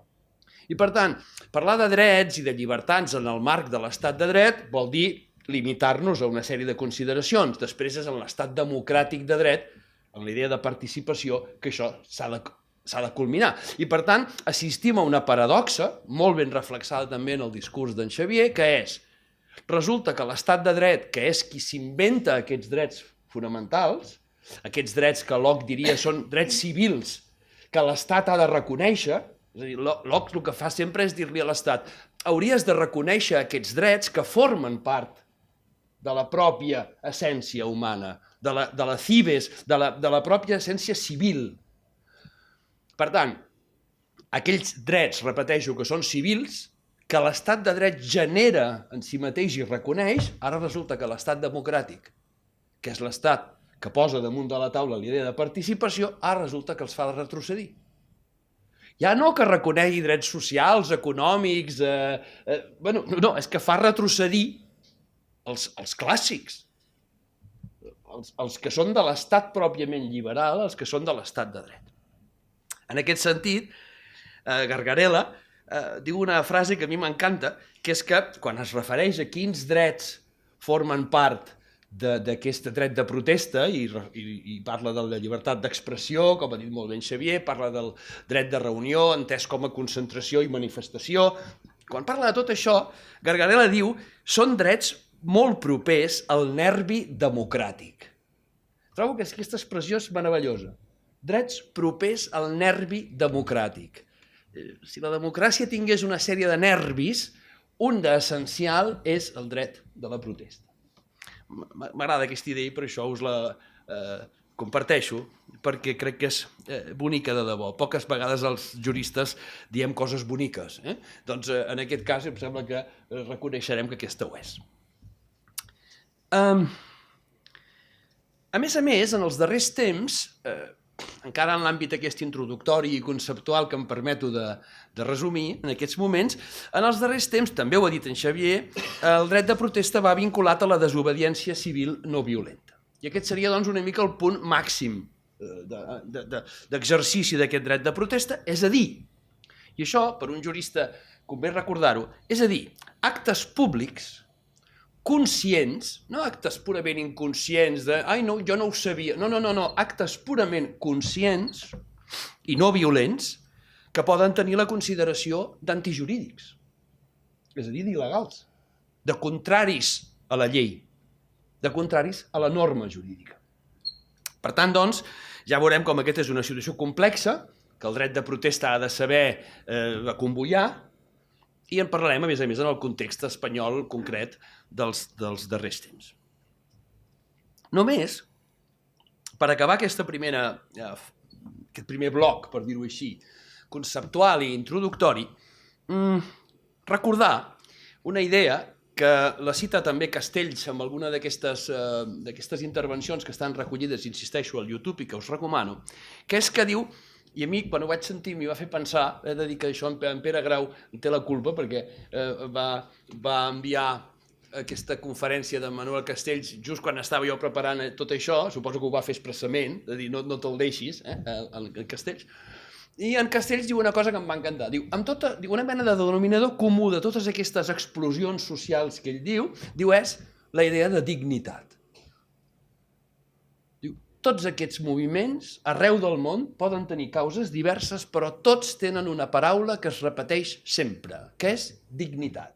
I per tant, parlar de drets i de llibertats en el marc de l'estat de dret vol dir limitar-nos a una sèrie de consideracions. Després és en l'estat democràtic de dret, en la idea de participació, que això s'ha de culminar. I, per tant, assistim a una paradoxa, molt ben reflexada també en el discurs d'en Xavier, que és, resulta que l'estat de dret, que és qui s'inventa aquests drets fonamentals, aquests drets que Locke diria són drets civils, que l'Estat ha de reconèixer, és a dir, Locke el que fa sempre és dir-li a l'Estat, hauries de reconèixer aquests drets que formen part de la pròpia essència humana, de la cibes, de la pròpia essència civil. Per tant, aquells drets, repeteixo, que són civils, que l'estat de dret genera en si mateix i reconeix, ara resulta que l'estat democràtic, que és l'estat que posa damunt de la taula l'idea de participació, ara resulta que els fa retrocedir. Ja no que reconegui drets socials, econòmics, no, és que fa retrocedir els clàssics, els que són de l'estat pròpiament liberal, els que són de l'estat de dret. En aquest sentit, Gargarella diu una frase que a mi m'encanta, que és que quan es refereix a quins drets formen part d'aquest dret de protesta i parla de la llibertat d'expressió, com ha dit molt ben Xavier, parla del dret de reunió, entès com a concentració i manifestació. Quan parla de tot això, Gargarella diu són drets molt propers al nervi democràtic. Trobo que aquesta expressió és meravellosa. Drets propers al nervi democràtic. Si la democràcia tingués una sèrie de nervis, un d'essencial és el dret de la protesta. M'agrada aquesta idea i per això us la comparteixo, perquè crec que és bonica de debò. Poques vegades els juristes diem coses boniques. Doncs en aquest cas em sembla que reconeixerem que aquesta ho és. A més, en els darrers temps, encara en l'àmbit aquest introductori i conceptual que em permeto de resumir en aquests moments, en els darrers temps, també ho ha dit en Xavier, el dret de protesta va vinculat a la desobediència civil no violenta. I aquest seria doncs una mica el punt màxim d'exercici d'aquest dret de protesta, és a dir, i això per un jurista convé recordar-ho, és a dir, actes públics conscients, no actes purament inconscients de ai no, jo no ho sabia, no, actes purament conscients i no violents que poden tenir la consideració d'antijurídics, és a dir, d'il·legals, de contraris a la llei, de contraris a la norma jurídica. Per tant, doncs, ja veurem com aquesta és una situació complexa, que el dret de protesta ha de saber acomboiar, i en parlarem, a més, en el context espanyol concret dels darrers temps. Només, per acabar aquest primer bloc, per dir-ho així, conceptual i introductori, recordar una idea que la cita també Castells amb alguna d'aquestes intervencions que estan recollides, insisteixo, al YouTube i que us recomano, que és que diu, i a mi, quan ho vaig sentir, m'hi va fer pensar, he de dir que això en Pere Grau té la culpa perquè va enviar aquesta conferència de Manuel Castells just quan estava jo preparant tot això, suposo que ho va fer expressament, de dir, no te'l deixis, el Castells, i en Castells diu una cosa que em va encantar, diu una mena de denominador comú de totes aquestes explosions socials que ell diu és la idea de dignitat. Tots aquests moviments, arreu del món, poden tenir causes diverses, però tots tenen una paraula que es repeteix sempre, que és dignitat.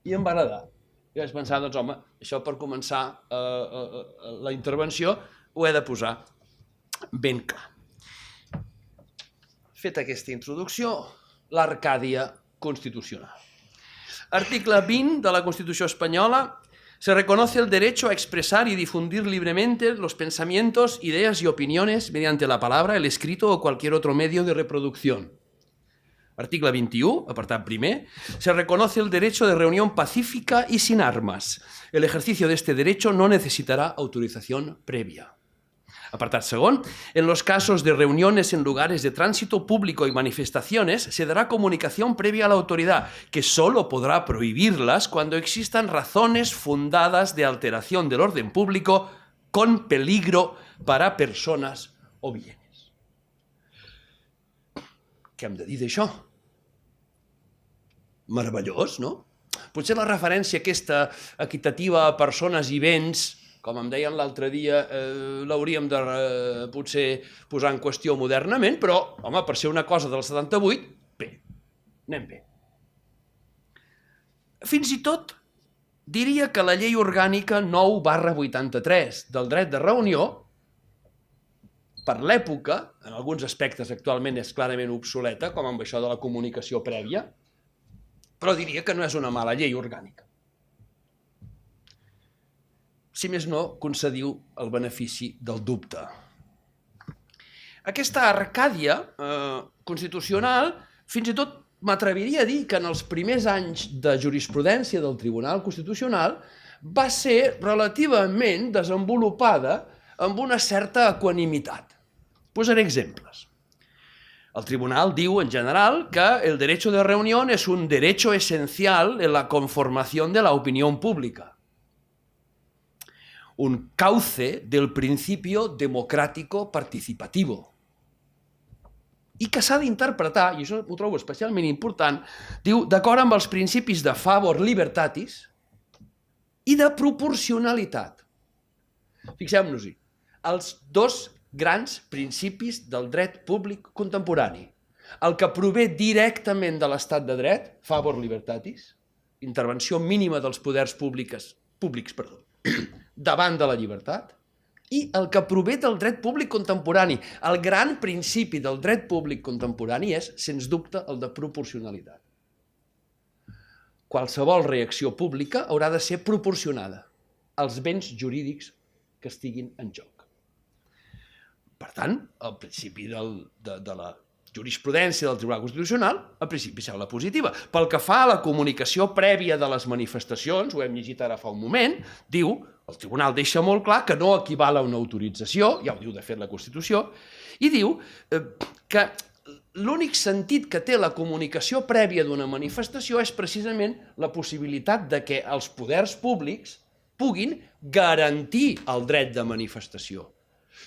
I em va agradar. I vaig pensar, doncs home, això per començar la intervenció ho he de posar ben clar. Feta aquesta introducció, l'Arcàdia constitucional. Article 20 de la Constitució espanyola. Se reconoce el derecho a expresar y difundir libremente los pensamientos, ideas y opiniones mediante la palabra, el escrito o cualquier otro medio de reproducción. Artículo 21, apartado primer. Se reconoce el derecho de reunión pacífica y sin armas. El ejercicio de este derecho no necesitará autorización previa. Apartat segon. En los casos de reuniones en lugares de tránsito público y manifestaciones, se dará comunicación previa a la autoridad, que solo podrá prohibirlas cuando existan razones fundadas de alteración del orden público con peligro para personas o bienes. Què hem de dir d'això? Meravellós, no? Potser la referència aquesta equitativa a persones i béns, com em deien l'altre dia, l'hauríem de potser posar en qüestió modernament, però, home, per ser una cosa del 78, bé, anem bé. Fins i tot diria que la llei orgànica 9/83 del dret de reunió, per l'època, en alguns aspectes actualment és clarament obsoleta, com amb això de la comunicació prèvia, però diria que no és una mala llei orgànica. Si més no, concediu el benefici del dubte. Aquesta Arcàdia constitucional, fins i tot m'atreviria a dir que en els primers anys de jurisprudència del Tribunal Constitucional va ser relativament desenvolupada amb una certa equanimitat. Posaré exemples. El tribunal diu, en general, que el derecho de reunión es un derecho esencial en la conformación de la opinión pública. Un cauce del principio democrático participativo. I que s'ha d'interpretar, i això ho trobo especialment important, diu, d'acord amb els principis de favor libertatis i de proporcionalitat. Fixem-nos-hi, els dos grans principis del dret públic contemporani. El que prové directament de l'estat de dret, favor libertatis, intervenció mínima dels poders públics, davant de la llibertat, i el que prové del dret públic contemporani. El gran principi del dret públic contemporani és, sens dubte, el de proporcionalitat. Qualsevol reacció pública haurà de ser proporcionada als béns jurídics que estiguin en joc. Per tant, el principi de la jurisprudència del Tribunal Constitucional, el principi sembla positiva. Pel que fa a la comunicació prèvia de les manifestacions, ho hem llegit ara fa un moment, diu, el Tribunal deixa molt clar que no equival a una autorització, ja ho diu de fet la Constitució, i diu que l'únic sentit que té la comunicació prèvia d'una manifestació és precisament la possibilitat de que els poders públics puguin garantir el dret de manifestació.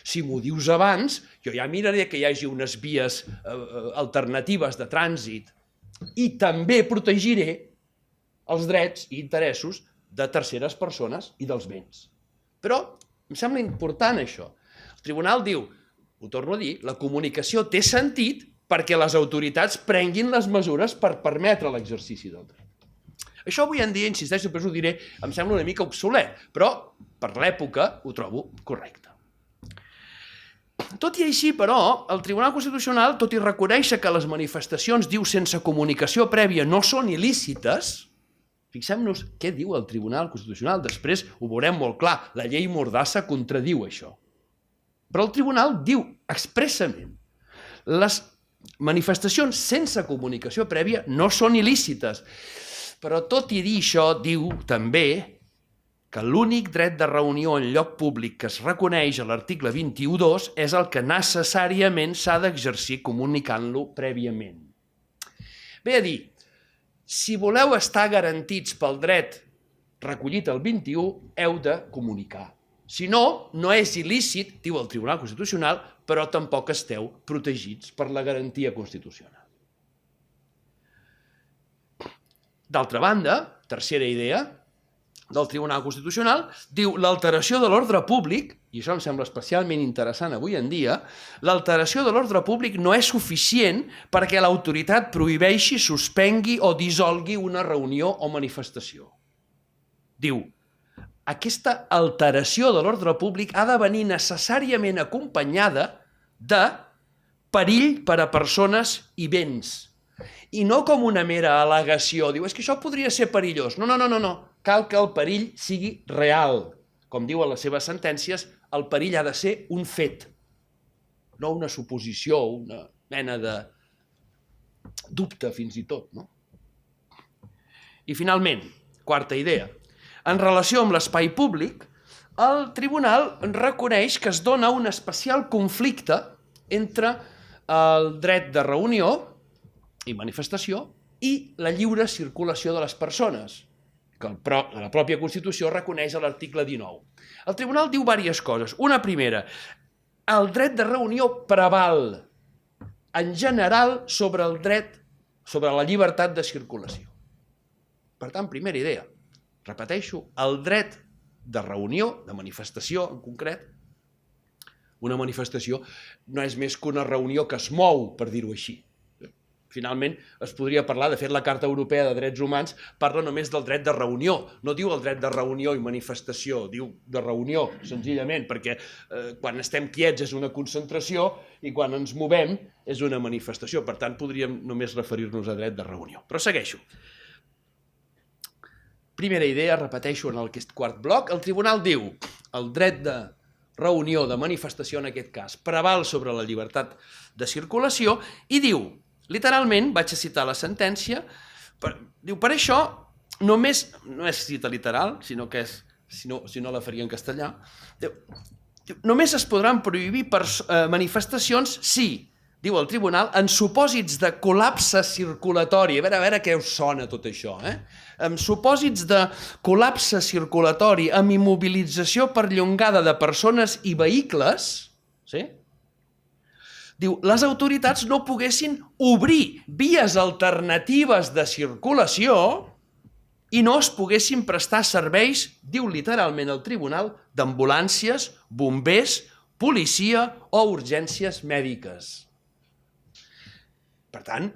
Si m'ho dius abans, jo ja miraré que hi hagi unes vies alternatives de trànsit i també protegiré els drets i interessos de terceres persones i dels béns. Però em sembla important això. El tribunal diu, ho torno a dir, la comunicació té sentit perquè les autoritats prenguin les mesures per permetre l'exercici del dret. Això avui en dia, insisteixo, després ho diré, em sembla una mica obsolet, però per l'època ho trobo correcte. Tot i així, però, el Tribunal Constitucional, tot i reconèixer que les manifestacions, diu, sense comunicació prèvia no són il·lícites, fixem-nos què diu el Tribunal Constitucional, després ho veurem molt clar, la llei Mordassa contradiu això. Però el Tribunal diu expressament les manifestacions sense comunicació prèvia no són il·lícites. Però tot i dir això, diu també que l'únic dret de reunió en lloc públic que es reconeix a l'article 21.2 és el que necessàriament s'ha d'exercir comunicant-lo prèviament. Ve a dir, si voleu estar garantits pel dret recollit al 21, heu de comunicar. Si no, no és il·lícit, diu el Tribunal Constitucional, però tampoc esteu protegits per la garantia constitucional. D'altra banda, tercera idea del Tribunal Constitucional, diu l'alteració de l'ordre públic, i això em sembla especialment interessant avui en dia, l'alteració de l'ordre públic no és suficient perquè l'autoritat prohibeixi, suspengui o dissolgui una reunió o manifestació. Diu, aquesta alteració de l'ordre públic ha de venir necessàriament acompanyada de perill per a persones i béns. I no com una mera al·legació. Diu, és que això podria ser perillós. No. Cal que el perill sigui real. Com diuen les seves sentències, el perill ha de ser un fet, no una suposició, una mena de dubte fins i tot. No? I finalment, quarta idea. En relació amb l'espai públic, el tribunal reconeix que es dona un especial conflicte entre el dret de reunió i manifestació i la lliure circulació de les persones, que la pròpia Constitució reconeix a l'article 19. El tribunal diu diverses coses. Una primera, el dret de reunió preval en general sobre el dret, sobre la llibertat de circulació. Per tant, primera idea, repeteixo, el dret de reunió, de manifestació en concret, una manifestació no és més que una reunió que es mou, per dir-ho així. Finalment, es podria parlar, de fet, la Carta Europea de Drets Humans parla només del dret de reunió, no diu el dret de reunió i manifestació, diu de reunió, senzillament, perquè quan estem quiets és una concentració i quan ens movem és una manifestació. Per tant, podríem només referir-nos a dret de reunió. Però segueixo. Primera idea, repeteixo en aquest quart bloc, el tribunal diu el dret de reunió, de manifestació en aquest cas, preval sobre la llibertat de circulació i diu, literalment, vaig a citar la sentència, diu, per això, només, no és cita literal, sinó que és, si no la faria en castellà, diu, només es podran prohibir manifestacions si, diu el tribunal, en supòsits de col·lapse circulatori, a veure què us sona tot això, en supòsits de col·lapse circulatori amb immobilització perllongada de persones i vehicles, sí? Diu, les autoritats no poguessin obrir vies alternatives de circulació i no es poguessin prestar serveis, diu literalment el tribunal, d'ambulàncies, bombers, policia o urgències mèdiques. Per tant,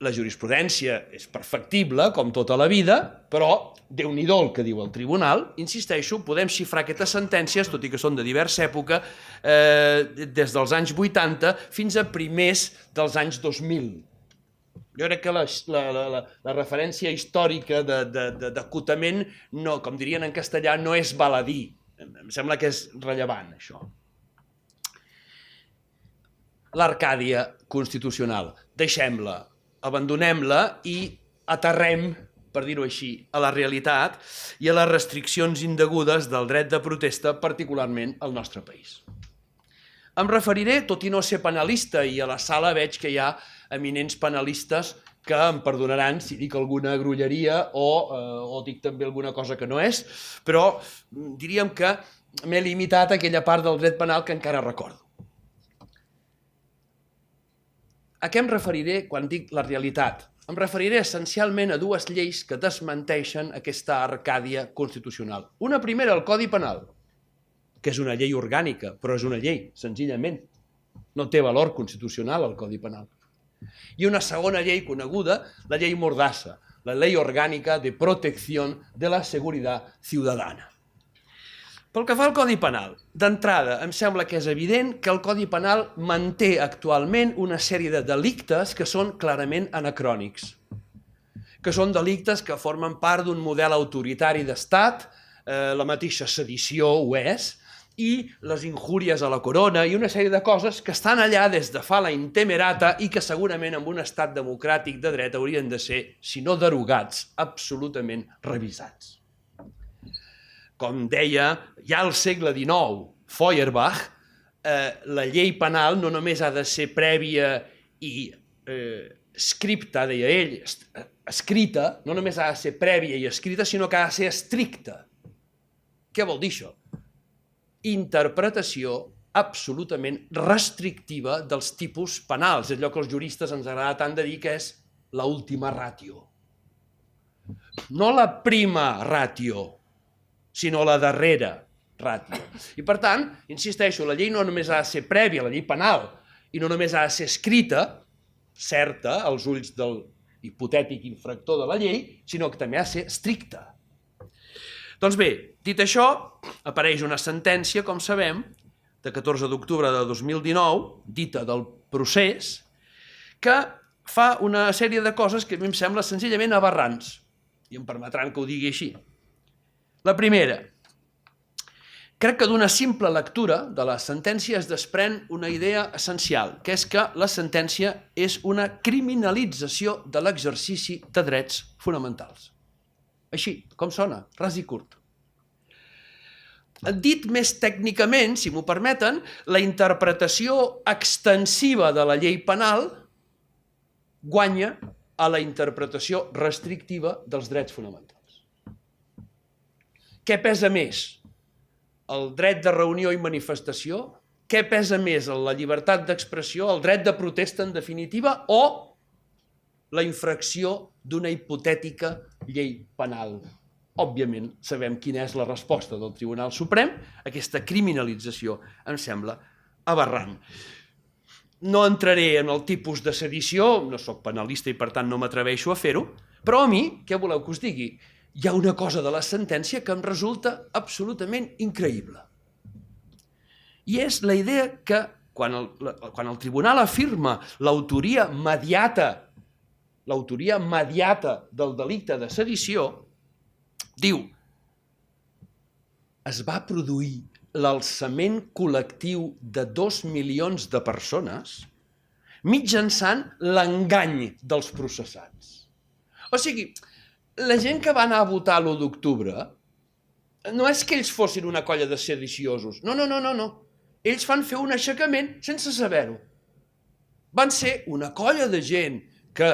la jurisprudència és perfectible, com tota la vida, però Déu-n'hi-do el que diu el tribunal. Insisteixo, podem xifrar aquestes sentències, tot i que són de diversa època, des dels anys 80 fins a primers dels anys 2000. Jo crec que la referència històrica d'acotament, com dirien en castellà, no és baladí. Em sembla que és rellevant, això. L'Arcàdia constitucional. Deixem-la, abandonem-la i aterrem, per dir-ho així, a la realitat i a les restriccions indegudes del dret de protesta, particularment al nostre país. Em referiré, tot i no ser penalista, i a la sala veig que hi ha eminents penalistes que em perdonaran si dic alguna grolleria o dic també alguna cosa que no és, però diríem que m'he limitat a aquella part del dret penal que encara recordo. A què em referiré quan dic la realitat? Em referiré essencialment a dues lleis que desmenteixen aquesta arcàdia constitucional. Una primera, el Codi Penal, que és una llei orgànica, però és una llei, senzillament. No té valor constitucional el Codi Penal. I una segona llei coneguda, la llei Mordassa, la Ley Orgánica de Protección de la Seguridad Ciudadana. Pel que fa al Codi Penal, d'entrada, em sembla que és evident que el Codi Penal manté actualment una sèrie de delictes que són clarament anacrònics, que són delictes que formen part d'un model autoritari d'estat, la mateixa sedició ho és, i les injúries a la corona i una sèrie de coses que estan allà des de fa la intemerata i que segurament en un estat democràtic de dret haurien de ser, si no derogats, absolutament revisats. Com deia ja al segle XIX Feuerbach, la llei penal no només ha de ser prèvia i scripta, deia ell, escrita, no només ha de ser prèvia i escrita, sinó que ha de ser estricta. Què vol dir això? Interpretació absolutament restrictiva dels tipus penals. És allò que els juristes ens agrada tant de dir que és l'última ràtio. No la prima ràtio, sinó la darrera ràtio. I per tant, insisteixo, la llei no només ha de ser prèvia, la llei penal, i no només ha de ser escrita, certa, als ulls del hipotètic infractor de la llei, sinó que també ha de ser estricta. Doncs bé, dit això, apareix una sentència, com sabem, de 14 d'octubre de 2019, dita del procés, que fa una sèrie de coses que a mi em sembla senzillament aberrants, i em permetran que ho digui així. La primera, crec que d'una simple lectura de la sentència es desprèn una idea essencial, que és que la sentència és una criminalització de l'exercici de drets fonamentals. Així, com sona, ras i curt. Dit més tècnicament, si m'ho permeten, la interpretació extensiva de la llei penal guanya a la interpretació restrictiva dels drets fonamentals. Què pesa més? El dret de reunió i manifestació? Què pesa més? La llibertat d'expressió, el dret de protesta en definitiva o la infracció d'una hipotètica llei penal? Òbviament, sabem quina és la resposta del Tribunal Suprem. Aquesta criminalització em sembla aberrant. No entraré en el tipus de sedició, no soc penalista i per tant no m'atreveixo a fer-ho, però a mi, què voleu que us digui? Hi ha una cosa de la sentència que em resulta absolutament increïble. I és la idea que quan el Tribunal afirma l'autoria mediata del delicte de sedició, diu, es va produir l'alçament col·lectiu de 2 milions de persones mitjançant l'engany dels processats. O sigui, la gent que va anar a votar l'1 d'octubre no és que ells fossin una colla de sediciosos. No. Ells van fer un aixecament sense saber-ho. Van ser una colla de gent que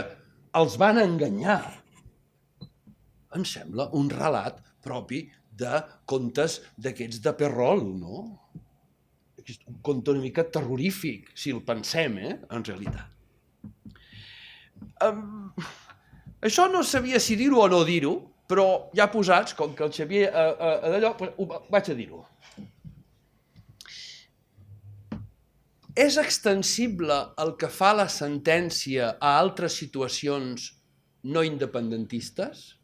els van enganyar. Em sembla un relat propi de contes d'aquests de Perrol, no? Un conte una mica terrorífic, si el pensem, en realitat. Això no sabia si dir-ho o no dir-ho, però ja posats, com que el Xavier d'allò, vaig a dir-ho. És extensible el que fa la sentència a altres situacions no independentistes?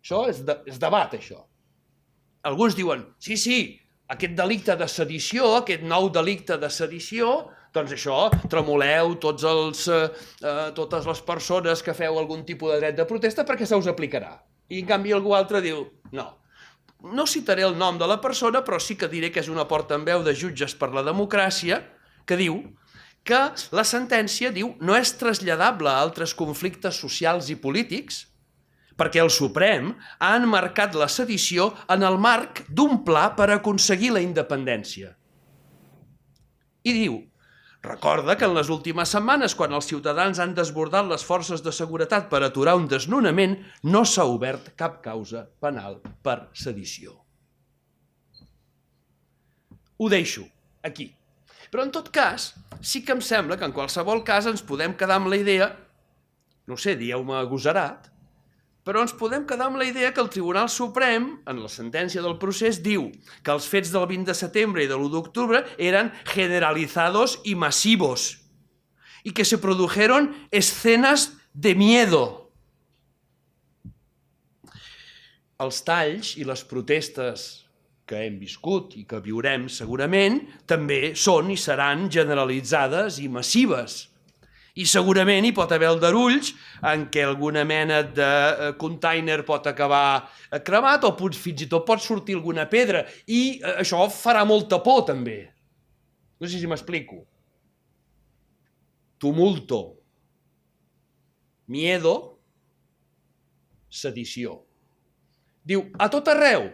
Això es debat, això. Alguns diuen, sí, aquest delicte de sedició, aquest nou delicte de sedició, doncs això, tremoleu totes les persones que feu algun tipus de dret de protesta perquè se us aplicarà. I en canvi algú altre diu, no. No citaré el nom de la persona, però sí que diré que és una portaveu de Jutges per la Democràcia que diu que la sentència, diu, no és traslladable a altres conflictes socials i polítics perquè el Suprem ha emmarcat la sedició en el marc d'un pla per aconseguir la independència. I diu, recorda que en les últimes setmanes, quan els ciutadans han desbordat les forces de seguretat per aturar un desnonament, no s'ha obert cap causa penal per sedició. Ho deixo aquí. Però en tot cas, sí que em sembla que en qualsevol cas ens podem quedar amb la idea, no sé, dieu-me agosarat, però ens podem quedar amb la idea que el Tribunal Suprem, en la sentència del procés, diu que els fets del 20 de setembre i de l'1 d'octubre eren generalizados y masivos y que se produjeron escenas de miedo. Els talls i les protestes que hem viscut i que viurem segurament també són i seran generalitzades i massives. I segurament hi pot haver aldarulls en què alguna mena de container pot acabar cremat o fins i tot pot sortir alguna pedra i això farà molta por també. No sé si m'explico. Tumulto, miedo, sedició. Diu, a tot arreu.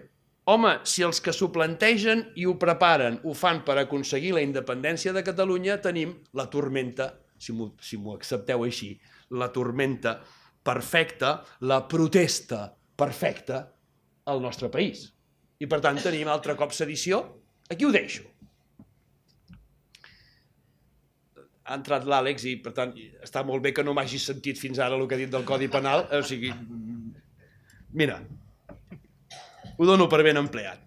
Home, si els que s'ho plantegen i ho preparen ho fan per aconseguir la independència de Catalunya, tenim la tormenta, si m'ho accepteu així, la tormenta perfecta, la protesta perfecta al nostre país. I per tant tenim altre cop sedició. Aquí ho deixo. Ha entrat l'Àlex i per tant està molt bé que no m'hagi sentit fins ara el que ha dit del Codi Penal. O sigui, mira, ho dono per ben empleat.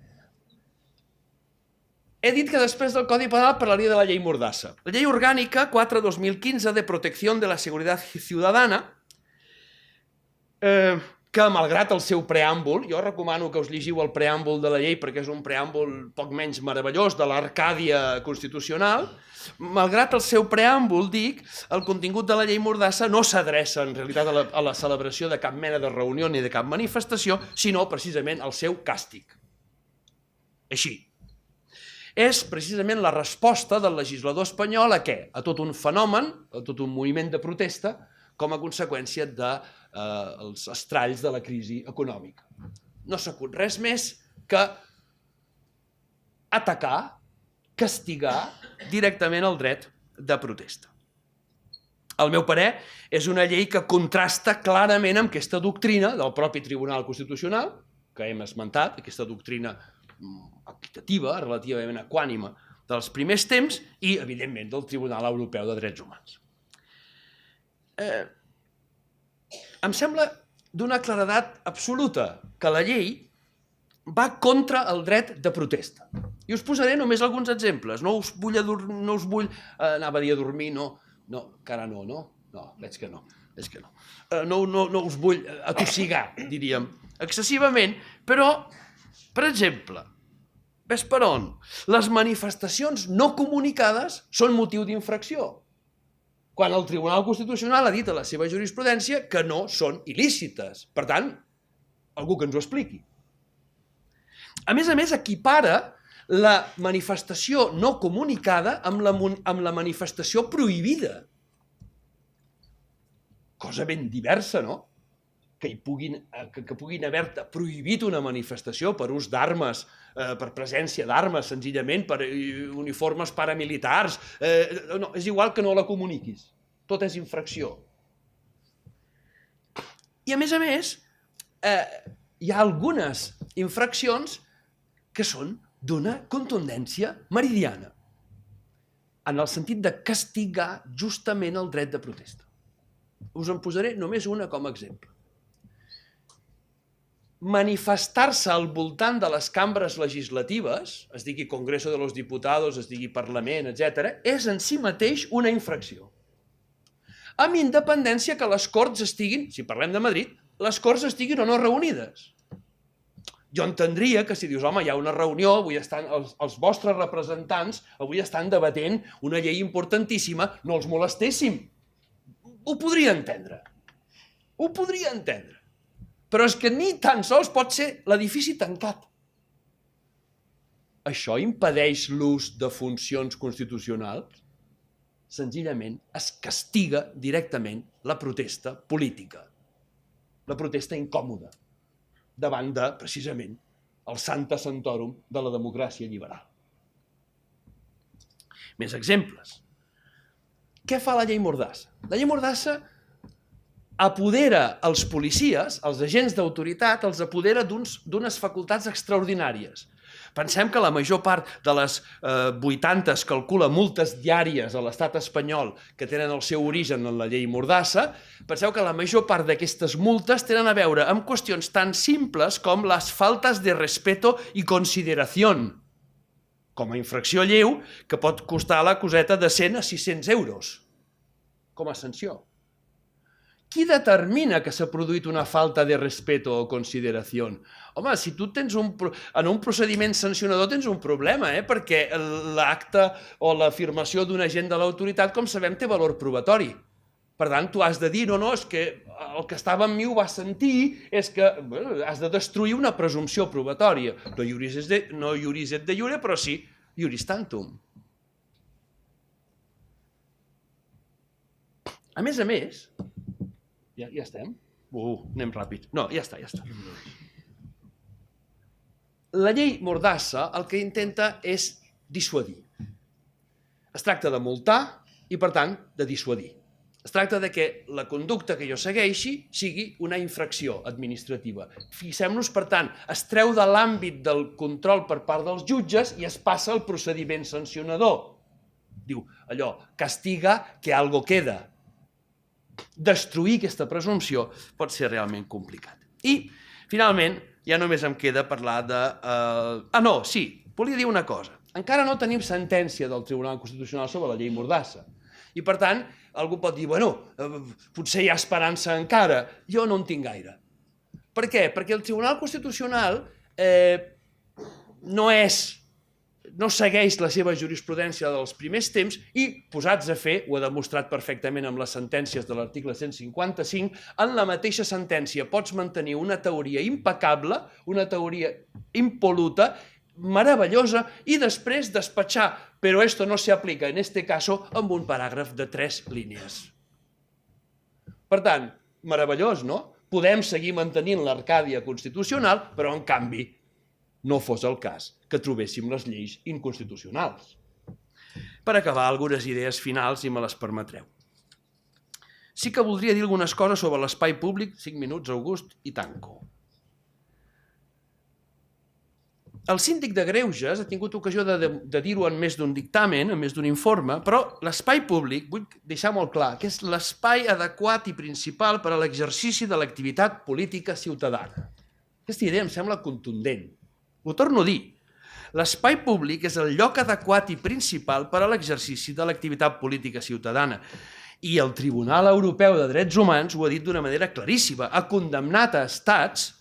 He dit que després del Codi Penal parlaria de la llei Mordassa. La llei orgànica 4/2015 de protecció de la seguretat ciutadana, que malgrat el seu preàmbul, jo recomano que us llegiu el preàmbul de la llei perquè és un preàmbul poc menys meravellós de l'Arcàdia constitucional, malgrat el seu preàmbul, dic, el contingut de la llei Mordassa no s'adreça en realitat a la celebració de cap mena de reunió ni de cap manifestació, sinó precisament al seu càstig. Així. És precisament la resposta del legislador espanyol a què? A tot un fenomen, a tot un moviment de protesta, com a conseqüència dels estralls de la crisi econòmica. No s'acut res més que atacar, castigar directament el dret de protesta. Al meu parer, és una llei que contrasta clarament amb aquesta doctrina del propi Tribunal Constitucional, que hem esmentat, aquesta doctrina equitativa, relativament equànime dels primers temps i, evidentment, del Tribunal Europeu de Drets Humans. Em sembla d'una claredat absoluta que la llei va contra el dret de protesta. I us posaré només alguns exemples. No us vull anava a dir a dormir, no, encara no, no? No, veig que no. No us vull atossigar, diríem, excessivament, però, per exemple, ves per on? Les manifestacions no comunicades són motiu d'infracció, quan el Tribunal Constitucional ha dit a la seva jurisprudència que no són il·lícites. Per tant, algú que ens ho expliqui. A més, equipara la manifestació no comunicada amb la manifestació prohibida. Cosa ben diversa, no? Que puguin haver prohibit una manifestació per ús d'armes, per presència d'armes, senzillament, per uniformes paramilitars. No, és igual que no la comuniquis. Tot és infracció. I a més, hi ha algunes infraccions que són d'una contundència meridiana, en el sentit de castigar justament el dret de protesta. Us en posaré només una com a exemple. Manifestar-se al voltant de les cambres legislatives, es digui Congreso de los Diputados, es digui Parlament, etc., és en si mateix una infracció. Amb independència que les Corts estiguin, si parlem de Madrid, les Corts estiguin o no reunides. Jo entendria que si dius, home, hi ha una reunió, avui estan els vostres representants, avui estan debatent una llei importantíssima, no els molestéssim. Ho podria entendre. Però és que ni tan sols pot ser l'edifici tancat. Això impedeix l'ús de funcions constitucionals? Senzillament es castiga directament la protesta política, la protesta incòmoda, davant de, precisament, el Sancta Sanctorum de la democràcia liberal. Més exemples. Què fa la llei Mordassa? La llei Mordassa apodera els policies, els agents d'autoritat, els apodera d'unes facultats extraordinàries Pensem que la major part de les 80 es calcula multes diàries a l'estat espanyol que tenen el seu origen en la llei Mordassa. Penseu que la major part d'aquestes multes tenen a veure amb qüestions tan simples com les faltes de respeto i consideración, com a infracció lleu que pot costar la coseta de 100 a 600 euros com a sanció. Qui determina que s'ha produït una falta de respeto o consideració? Home, si tu tens en un procediment sancionador tens un problema, perquè l'acte o l'afirmació d'un agent de l'autoritat, com sabem, té valor probatori. Per tant, tu has de dir, no, és que el que estava amb mi ho va sentir, és que has de destruir una presumpció probatòria. No iuris et de iure, però sí iuris tantum. A més, ja estem? Anem ràpid. No, ja està. La llei Mordassa el que intenta és dissuadir. Es tracta de multar i, per tant, de dissuadir. Es tracta de que la conducta que jo segueixi sigui una infracció administrativa. Fixem-nos, per tant, es treu de l'àmbit del control per part dels jutges i es passa al procediment sancionador. Diu allò, castiga que algo queda. Destruir aquesta presumpció pot ser realment complicat. I, finalment, ja només em queda parlar de... volia dir una cosa. Encara no tenim sentència del Tribunal Constitucional sobre la llei Mordassa. I, per tant, algú pot dir, potser hi ha esperança encara. Jo no en tinc gaire. Per què? Perquè el Tribunal Constitucional no segueix la seva jurisprudència dels primers temps i, posats a fer, ho ha demostrat perfectament amb les sentències de l'article 155, en la mateixa sentència pots mantenir una teoria impecable, una teoria impoluta, meravellosa, i després despatxar, però esto no se aplica en este caso, amb un paràgraf de 3 línies. Per tant, meravellós, no? Podem seguir mantenint l'Arcàdia constitucional, però, en canvi, no fos el cas que trobéssim les lleis inconstitucionals. Per acabar, algunes idees finals, si me les permetreu. Sí que voldria dir algunes coses sobre l'espai públic, 5 minuts, August, i tanco. El síndic de Greuges ha tingut ocasió de dir-ho en més d'un dictamen, en més d'un informe, però l'espai públic, vull deixar molt clar, que és l'espai adequat i principal per a l'exercici de l'activitat política ciutadana. Aquesta idea em sembla contundent. Ho torno a dir. L'espai públic és el lloc adequat i principal per a l'exercici de l'activitat política ciutadana. I el Tribunal Europeu de Drets Humans ho ha dit d'una manera claríssima. Ha condemnat a estats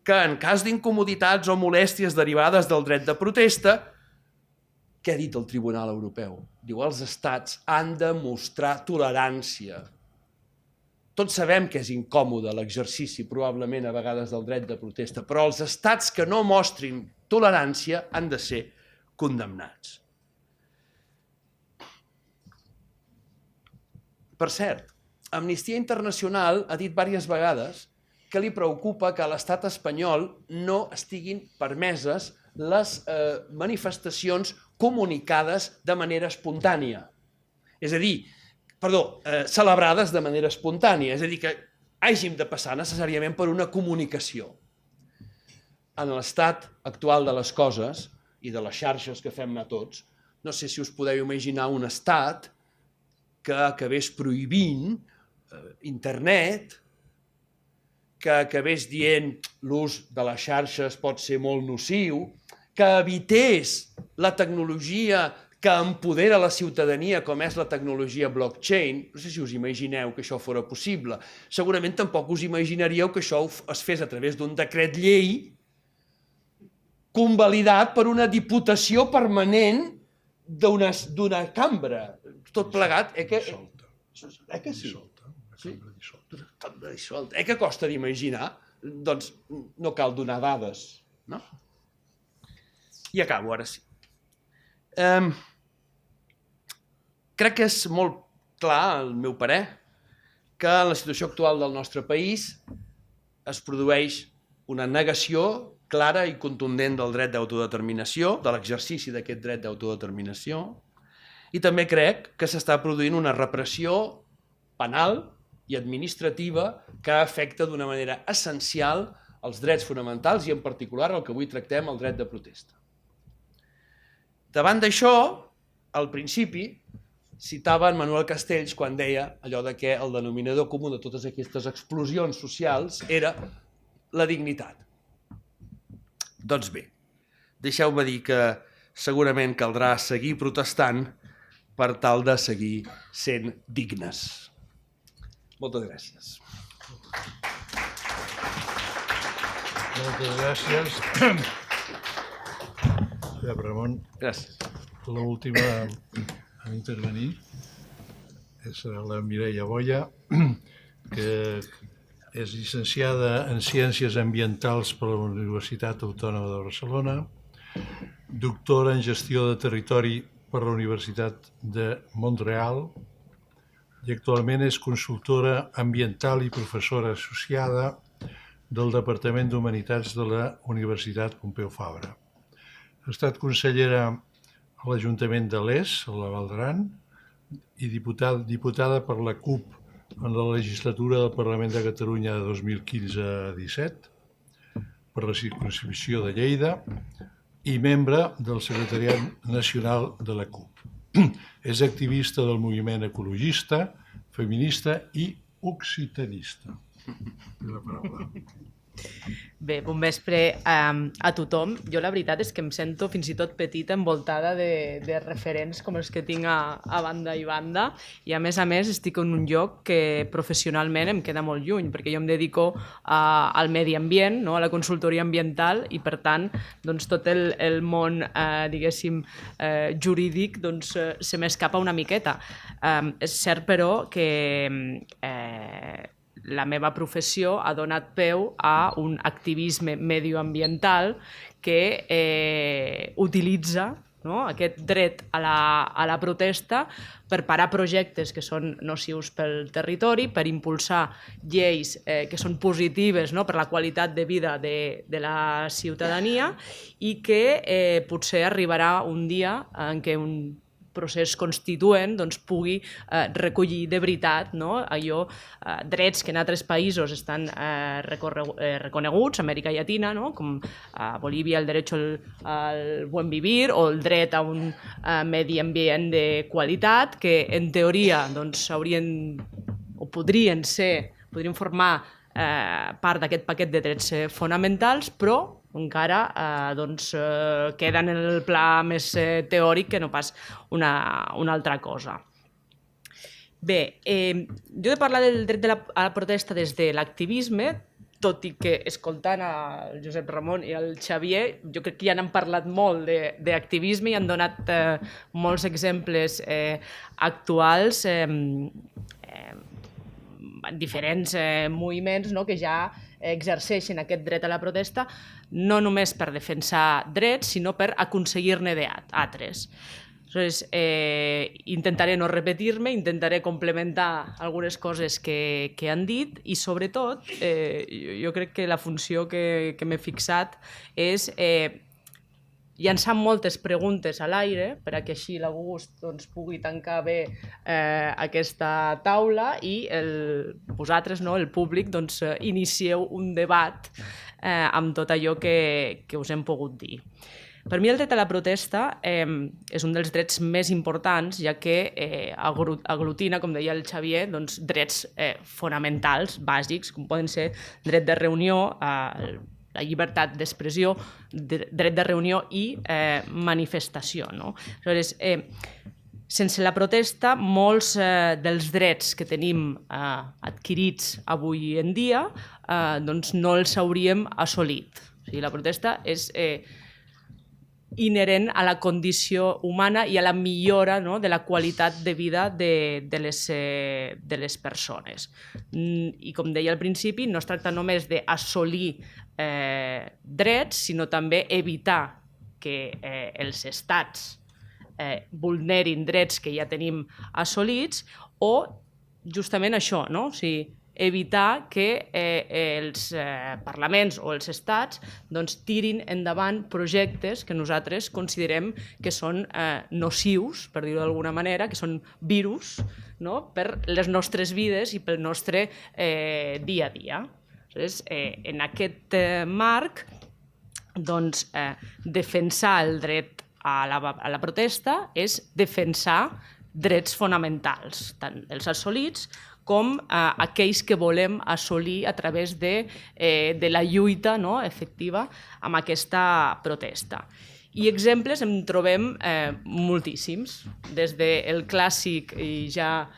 que, en cas d'incomoditats o molèsties derivades del dret de protesta, què ha dit el Tribunal Europeu? Diu, els estats han de mostrar tolerància. Tots sabem que és incòmode l'exercici, probablement, a vegades, del dret de protesta, però els estats que no mostrin tolerància han de ser condemnats. Per cert, Amnistia Internacional ha dit diverses vegades que li preocupa que a l'estat espanyol no estiguin permeses les manifestacions comunicades de manera espontània. És a dir, celebrades de manera espontània, és a dir, que hàgim de passar necessàriament per una comunicació. En l'estat actual de les coses i de les xarxes que fem anar tots, no sé si us podeu imaginar un estat que acabés prohibint internet, que acabés dient l'ús de les xarxes pot ser molt nociu, que evités la tecnologia que empodera la ciutadania, com és la tecnologia blockchain. No sé si us imagineu que això fora possible. Segurament tampoc us imaginaríeu que això es fes a través d'un decret llei convalidat per una diputació permanent d'una cambra. Tot plegat, que sí? Cambra dissolta. Que costa d'imaginar? Doncs no cal donar dades, no? I acabo, ara sí. Crec que és molt clar, al meu parer, que en la situació actual del nostre país es produeix una negació clara i contundent del dret d'autodeterminació, de l'exercici d'aquest dret d'autodeterminació, i també crec que s'està produint una repressió penal i administrativa que afecta d'una manera essencial els drets fonamentals i en particular el que avui tractem, el dret de protesta. Davant d'això, al principi, citava en Manuel Castells quan deia allò de que el denominador comú de totes aquestes explosions socials era la dignitat. Doncs bé, deixeu-me dir que segurament caldrà seguir protestant per tal de seguir sent dignes. Moltes gràcies. Moltes gràcies. Ramon, Gràcies. l'última a intervenir serà la Mireia Boya, que és llicenciada en Ciències Ambientals per la Universitat Autònoma de Barcelona, doctora en Gestió de Territori per la Universitat de Montreal i actualment és consultora ambiental i professora associada del Departament d'Humanitats de la Universitat Pompeu Fabra. Ha estat consellera a l'Ajuntament de Les, a la Val d'Aran, i diputada per la CUP en la legislatura del Parlament de Catalunya de 2015-17, per la circumscripció de Lleida, i membre del Secretariat Nacional de la CUP. És activista del moviment ecologista, feminista i occitanista. La paraula. Bé, bon vespre a tothom. Jo la veritat és que em sento fins i tot petita, envoltada de referents com els que tinc a banda i banda, i a més estic en un lloc que professionalment em queda molt lluny, perquè jo em dedico al medi ambient, no? A la consultoria ambiental, i per tant doncs, tot el món diguéssim jurídic doncs, se m'escapa una miqueta. És cert però que la meva professió ha donat peu a un activisme medioambiental que utilitza, no, aquest dret a la protesta per parar projectes que són nocius pel territori, per impulsar lleis que són positives, no, per la qualitat de vida de la ciutadania, i que potser arribarà un dia en què un procés constituent doncs, pugui recollir de veritat, no, allò, drets que en altres països estan reconeguts, Amèrica Llatina, no, com a Bolívia el dret al buen vivir o el dret a un medi ambient de qualitat, que en teoria doncs, podrien formar part d'aquest paquet de drets fonamentals, però encara queden en el pla més teòric que no pas una altra cosa. Bé, jo he de parlar del dret a la protesta des de l'activisme, tot i que escoltant el Josep Ramon i el Xavier, jo crec que ja n'han parlat molt d'activisme i han donat molts exemples actuals, diferents moviments que ja exerceixen aquest dret a la protesta, no només per defensar drets, sinó per aconseguir-ne d'altres. Aleshores, intentaré no repetir-me, intentaré complementar algunes coses que han dit, i sobretot jo crec que la funció que m'he fixat és llançar moltes preguntes a l'aire perquè així l'August pugui tancar bé aquesta taula i vosaltres, el públic, inicieu un debat amb tot allò que us hem pogut dir. Per mi el dret a la protesta és un dels drets més importants, ja que aglutina, com deia el Xavier, drets fonamentals, bàsics, com poden ser dret de reunió, la llibertat d'expressió, dret de reunió i manifestació. Aleshores, sense la protesta, molts dels drets que tenim adquirits avui en dia no els hauríem assolit. La protesta és inherent a la condició humana i a la millora de la qualitat de vida de les persones. I com deia al principi, no es tracta només d'assolir drets, sinó també evitar que els estats vulnerin drets que ja tenim assolits, o justament això, evitar que els parlaments o els estats tirin endavant projectes que nosaltres considerem que són nocius, per dir-ho d'alguna manera, que són virus per les nostres vides i pel nostre dia a dia. En aquest marc, defensar el dret a la protesta és defensar drets fonamentals, tant els assolits com aquells que volem assolir a través de la lluita efectiva amb aquesta protesta. I exemples en trobem moltíssims, des del clàssic i ja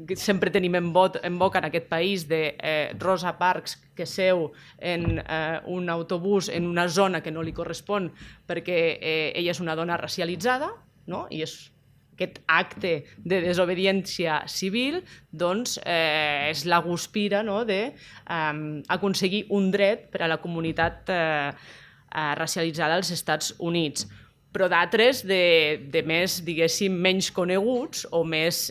que sempre tenim en boca en aquest país de Rosa Parks que seu en un autobús en una zona que no li correspon perquè ella és una dona racialitzada, no? I és aquest acte de desobediència civil doncs, és la guspira d'aconseguir un dret per a la comunitat racialitzada als Estats Units, però d'altres de més, diguéssim, menys coneguts o menys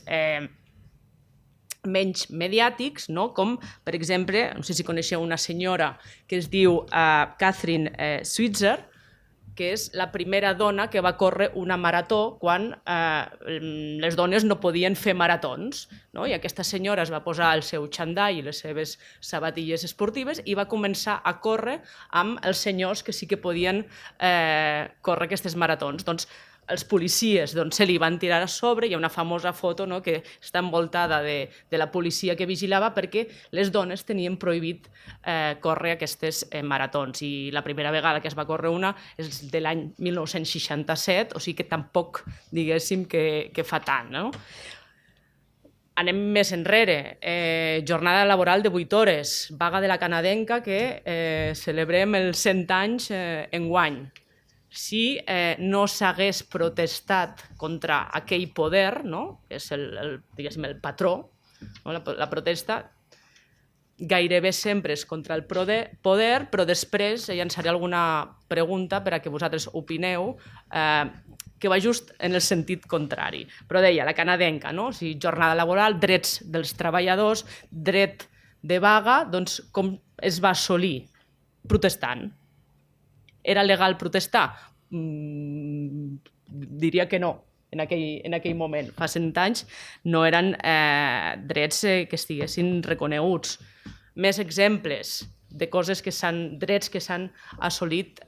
mediàtics, com, per exemple, no sé si coneixeu una senyora que es diu Catherine Switzer, que és la primera dona que va córrer una marató quan les dones no podien fer maratons. I aquesta senyora es va posar el seu xandall i les seves sabatilles esportives i va començar a córrer amb els senyors que sí que podien córrer aquestes maratons. Doncs els policies se li van tirar a sobre, hi ha una famosa foto que està envoltada de la policia que vigilava perquè les dones tenien prohibit córrer aquestes maratons i la primera vegada que es va córrer una és de l'any 1967, o sigui que tampoc diguéssim que fa tant. Anem més enrere, jornada laboral de 8 hores, vaga de la canadenca que celebrem els 100 anys enguany. Si no s'hagués protestat contra aquell poder, que és el patró, la protesta gairebé sempre és contra el poder, però després llançaré alguna pregunta per a que vosaltres opineu que va just en el sentit contrari. Però deia, la canadenca, jornada laboral, drets dels treballadors, dret de vaga, doncs com es va assolir? Protestant. Era legal protestar? Diria que no, en aquell moment. Fa 100 anys no eren drets que estiguessin reconeguts. Més exemples de drets que s'han assolit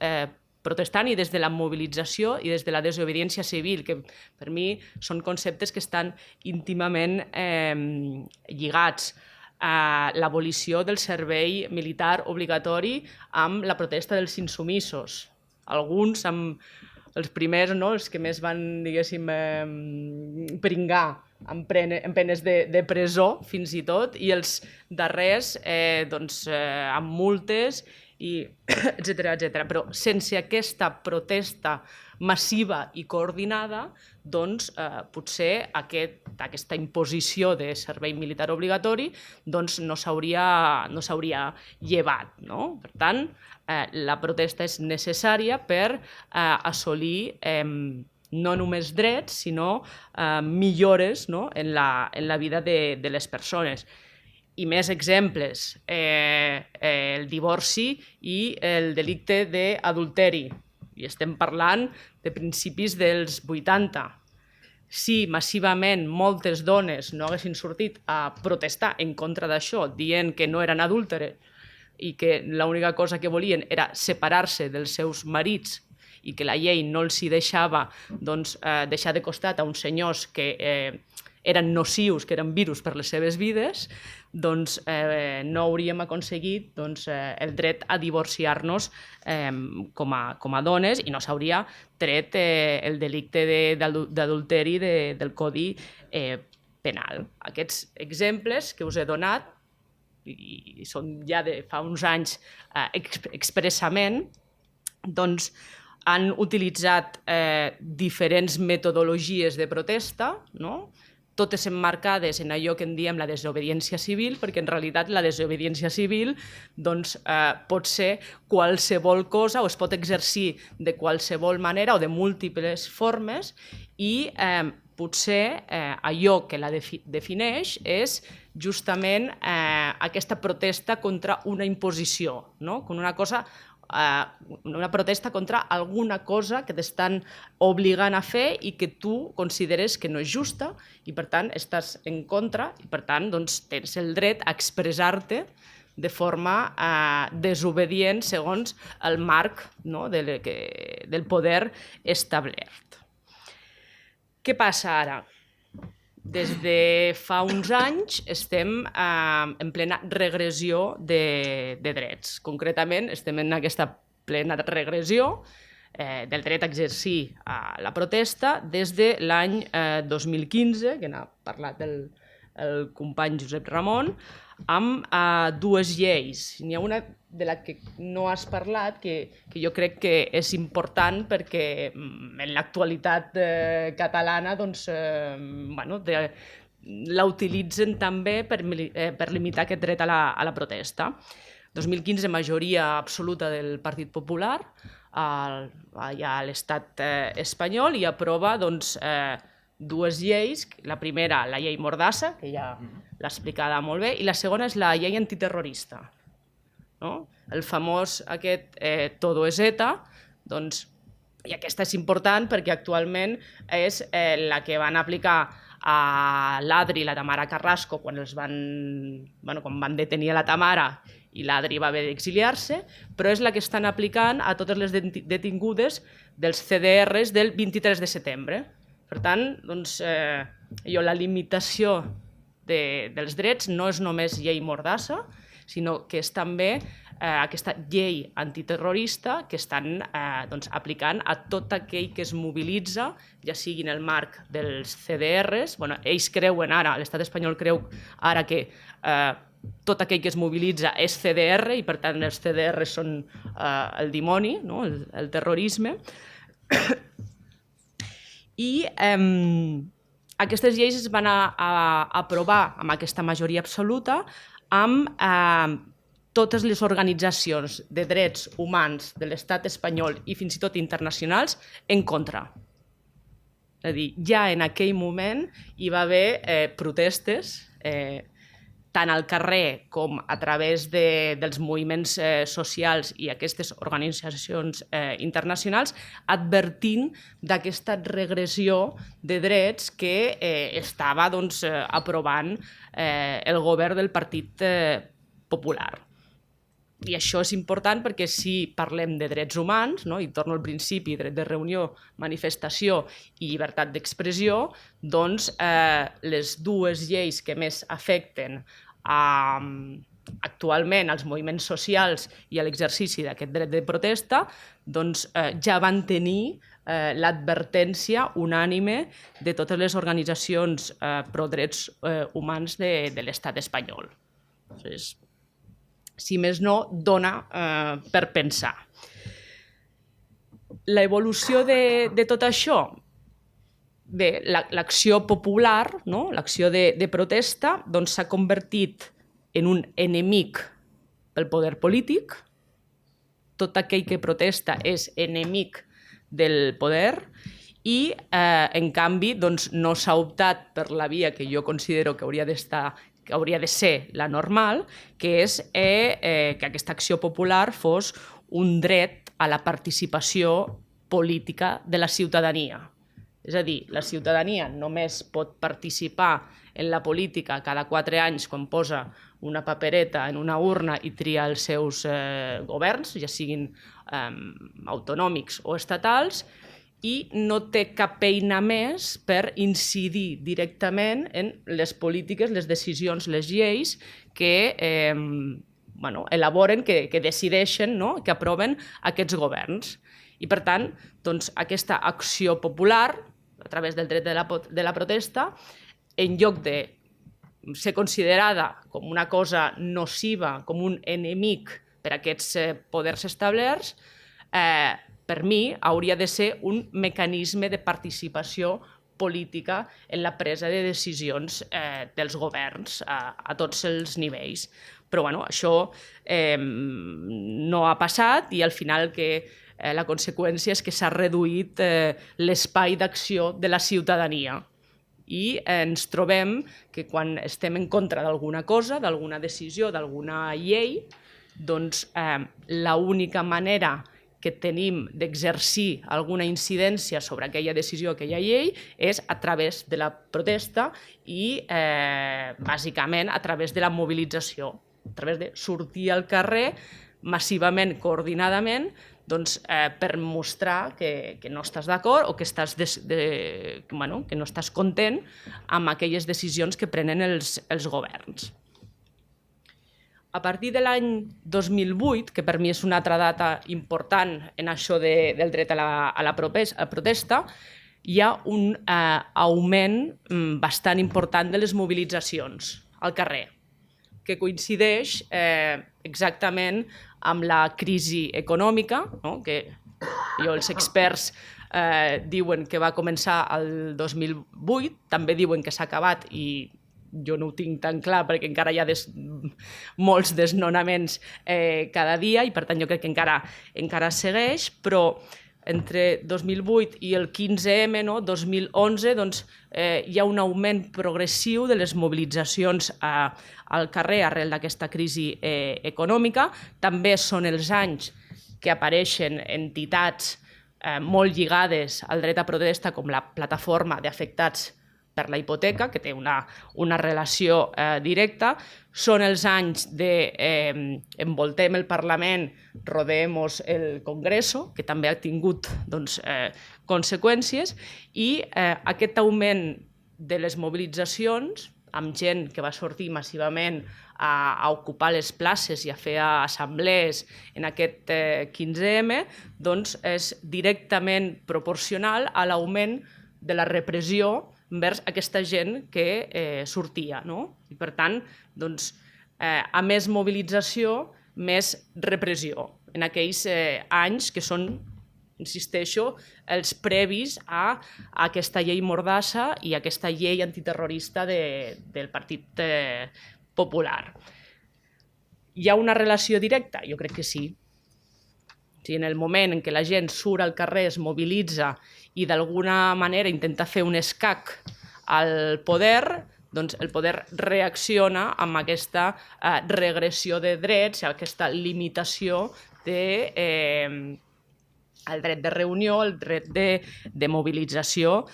protestant i des de la mobilització i des de la desobediència civil, que per mi són conceptes que estan íntimament lligats. L'abolició del servei militar obligatori amb la protesta dels insumisos. Alguns, els primers, els que més van, diguéssim, pringar amb penes de presó, fins i tot, i els darrers amb multes, etcètera. Però sense aquesta protesta massiva i coordinada, doncs potser aquesta imposició de servei militar obligatori no s'hauria llevat. Per tant, la protesta és necessària per assolir no només drets, sinó millores en la vida de les persones. I més exemples, el divorci i el delicte d'adulteri. I estem parlant de principis dels 80. Si massivament moltes dones no haguessin sortit a protestar en contra d'això, dient que no eren adúlteres i que l'única cosa que volien era separar-se dels seus marits i que la llei no els hi deixava deixar de costat a uns senyors que eren nocius, que eren virus per les seves vides, doncs no hauríem aconseguit el dret a divorciar-nos com a dones i no s'hauria tret el delicte d'adulteri del Codi Penal. Aquests exemples que us he donat, i són ja de fa uns anys expressament, doncs han utilitzat diferents metodologies de protesta, totes emmarcades en allò que en diem la desobediència civil, perquè en realitat la desobediència civil pot ser qualsevol cosa o es pot exercir de qualsevol manera o de múltiples formes i potser allò que la defineix és justament aquesta protesta contra una imposició, una protesta contra alguna cosa que t'estan obligant a fer i que tu consideres que no és justa i per tant estàs en contra i per tant tens el dret a expressar-te de forma desobedient segons el marc, no, del poder establert. Què passa ara? Des de fa uns anys estem en plena regressió de drets. Concretament, estem en aquesta plena regressió del dret a exercir la protesta des de l'any 2015, que n'ha parlat el company Josep Ramon, amb dues lleis. N'hi ha una de la que no has parlat, que jo crec que és important perquè en l'actualitat catalana la utilitzen també per limitar aquest dret a la protesta. 2015, majoria absoluta del Partit Popular allà a l'estat espanyol i aprova dues lleis. La primera, la llei Mordassa, que ja l'ha explicada molt bé, i la segona és la llei antiterrorista. El famós aquest Todo es ETA, i aquesta és important perquè actualment és la que van aplicar a l'Adri i la Tamara Carrasco quan van detenir a la Tamara i l'Adri va haver d'exiliar-se, però és la que estan aplicant a totes les detingudes dels CDRs del 23 de setembre. Per tant, la limitació dels drets no és només llei Mordassa, sinó que és també aquesta llei antiterrorista que estan aplicant a tot aquell que es mobilitza, ja sigui en el marc dels CDRs. Ells creuen ara, l'estat espanyol creu ara que tot aquell que es mobilitza és CDR i per tant els CDR són el dimoni, el terrorisme. I aquestes lleis es van aprovar amb aquesta majoria absoluta amb totes les organitzacions de drets humans de l'estat espanyol i fins i tot internacionals en contra. És a dir, ja en aquell moment hi va haver protestes, tant al carrer com a través dels moviments socials i aquestes organitzacions internacionals, advertint d'aquesta regressió de drets que estava aprovant el govern del Partit Popular. I això és important perquè si parlem de drets humans, i torno al principi, dret de reunió, manifestació i llibertat d'expressió, doncs les dues lleis que més afecten actualment als moviments socials i a l'exercici d'aquest dret de protesta ja van tenir l'advertència unànime de totes les organitzacions pro drets humans de l'estat espanyol. Si més no, dona per pensar. L'evolució de tot això? Bé, l'acció popular, l'acció de protesta, s'ha convertit en un enemic pel poder polític. Tot aquell que protesta és enemic del poder i, en canvi, no s'ha optat per la via que jo considero que hauria de ser la normal, que és que aquesta acció popular fos un dret a la participació política de la ciutadania. És a dir, la ciutadania només pot participar en la política cada 4 anys quan posa una papereta en una urna i tria els seus governs, ja siguin autonòmics o estatals, i no té cap eina més per incidir directament en les polítiques, les decisions, les lleis que elaboren, que decideixen, que aproven aquests governs. I, per tant, aquesta acció popular, a través del dret de la protesta, en lloc de ser considerada com una cosa nociva, com un enemic per a aquests poders establerts, per mi hauria de ser un mecanisme de participació política en la presa de decisions dels governs a tots els nivells. Però això no ha passat i al final la conseqüència és que s'ha reduït l'espai d'acció de la ciutadania. I ens trobem que quan estem en contra d'alguna cosa, d'alguna decisió, d'alguna llei, doncs l'única manera que tenim d'exercir alguna incidència sobre aquella decisió, aquella llei, és a través de la protesta i, bàsicament, a través de la mobilització. a través de sortir al carrer massivament, coordinadament, doncs, per mostrar que no estàs d'acord o que que no estàs content amb aquelles decisions que prenen els governs. A partir de l'any 2008, que per mi és una altra data important en això del dret a la protesta, hi ha un augment bastant important de les mobilitzacions al carrer, que coincideix exactament amb la crisi econòmica, no? Que els experts diuen que va començar el 2008, també diuen que s'ha acabat i jo no ho tinc tan clar perquè encara hi ha molts desnonaments cada dia i per tant jo crec que encara segueix, però entre 2008 i el 15M, 2011, doncs, hi ha un augment progressiu de les mobilitzacions al carrer arrel d'aquesta crisi econòmica. També són els anys que apareixen entitats molt lligades al dret a protesta com la Plataforma d'Afectats per la Hipoteca, que té una relació directa. Són els anys de envoltem el Parlament, rodeemos el Congreso, que també ha tingut conseqüències, i aquest augment de les mobilitzacions, amb gent que va sortir massivament a ocupar les places i a fer assemblees en aquest 15M, doncs és directament proporcional a l'augment de la repressió envers aquesta gent que sortia, no? I per tant, doncs, a més mobilització, més repressió en aquells anys que són, insisteixo, els previs a aquesta llei Mordassa i a aquesta llei antiterrorista del Partit Popular. Hi ha una relació directa? Jo crec que sí. En el moment en què la gent surt al carrer, es mobilitza i d'alguna manera intenta fer un escac al poder, doncs el poder reacciona amb aquesta regressió de drets, aquesta limitació del dret de reunió, el dret de mobilització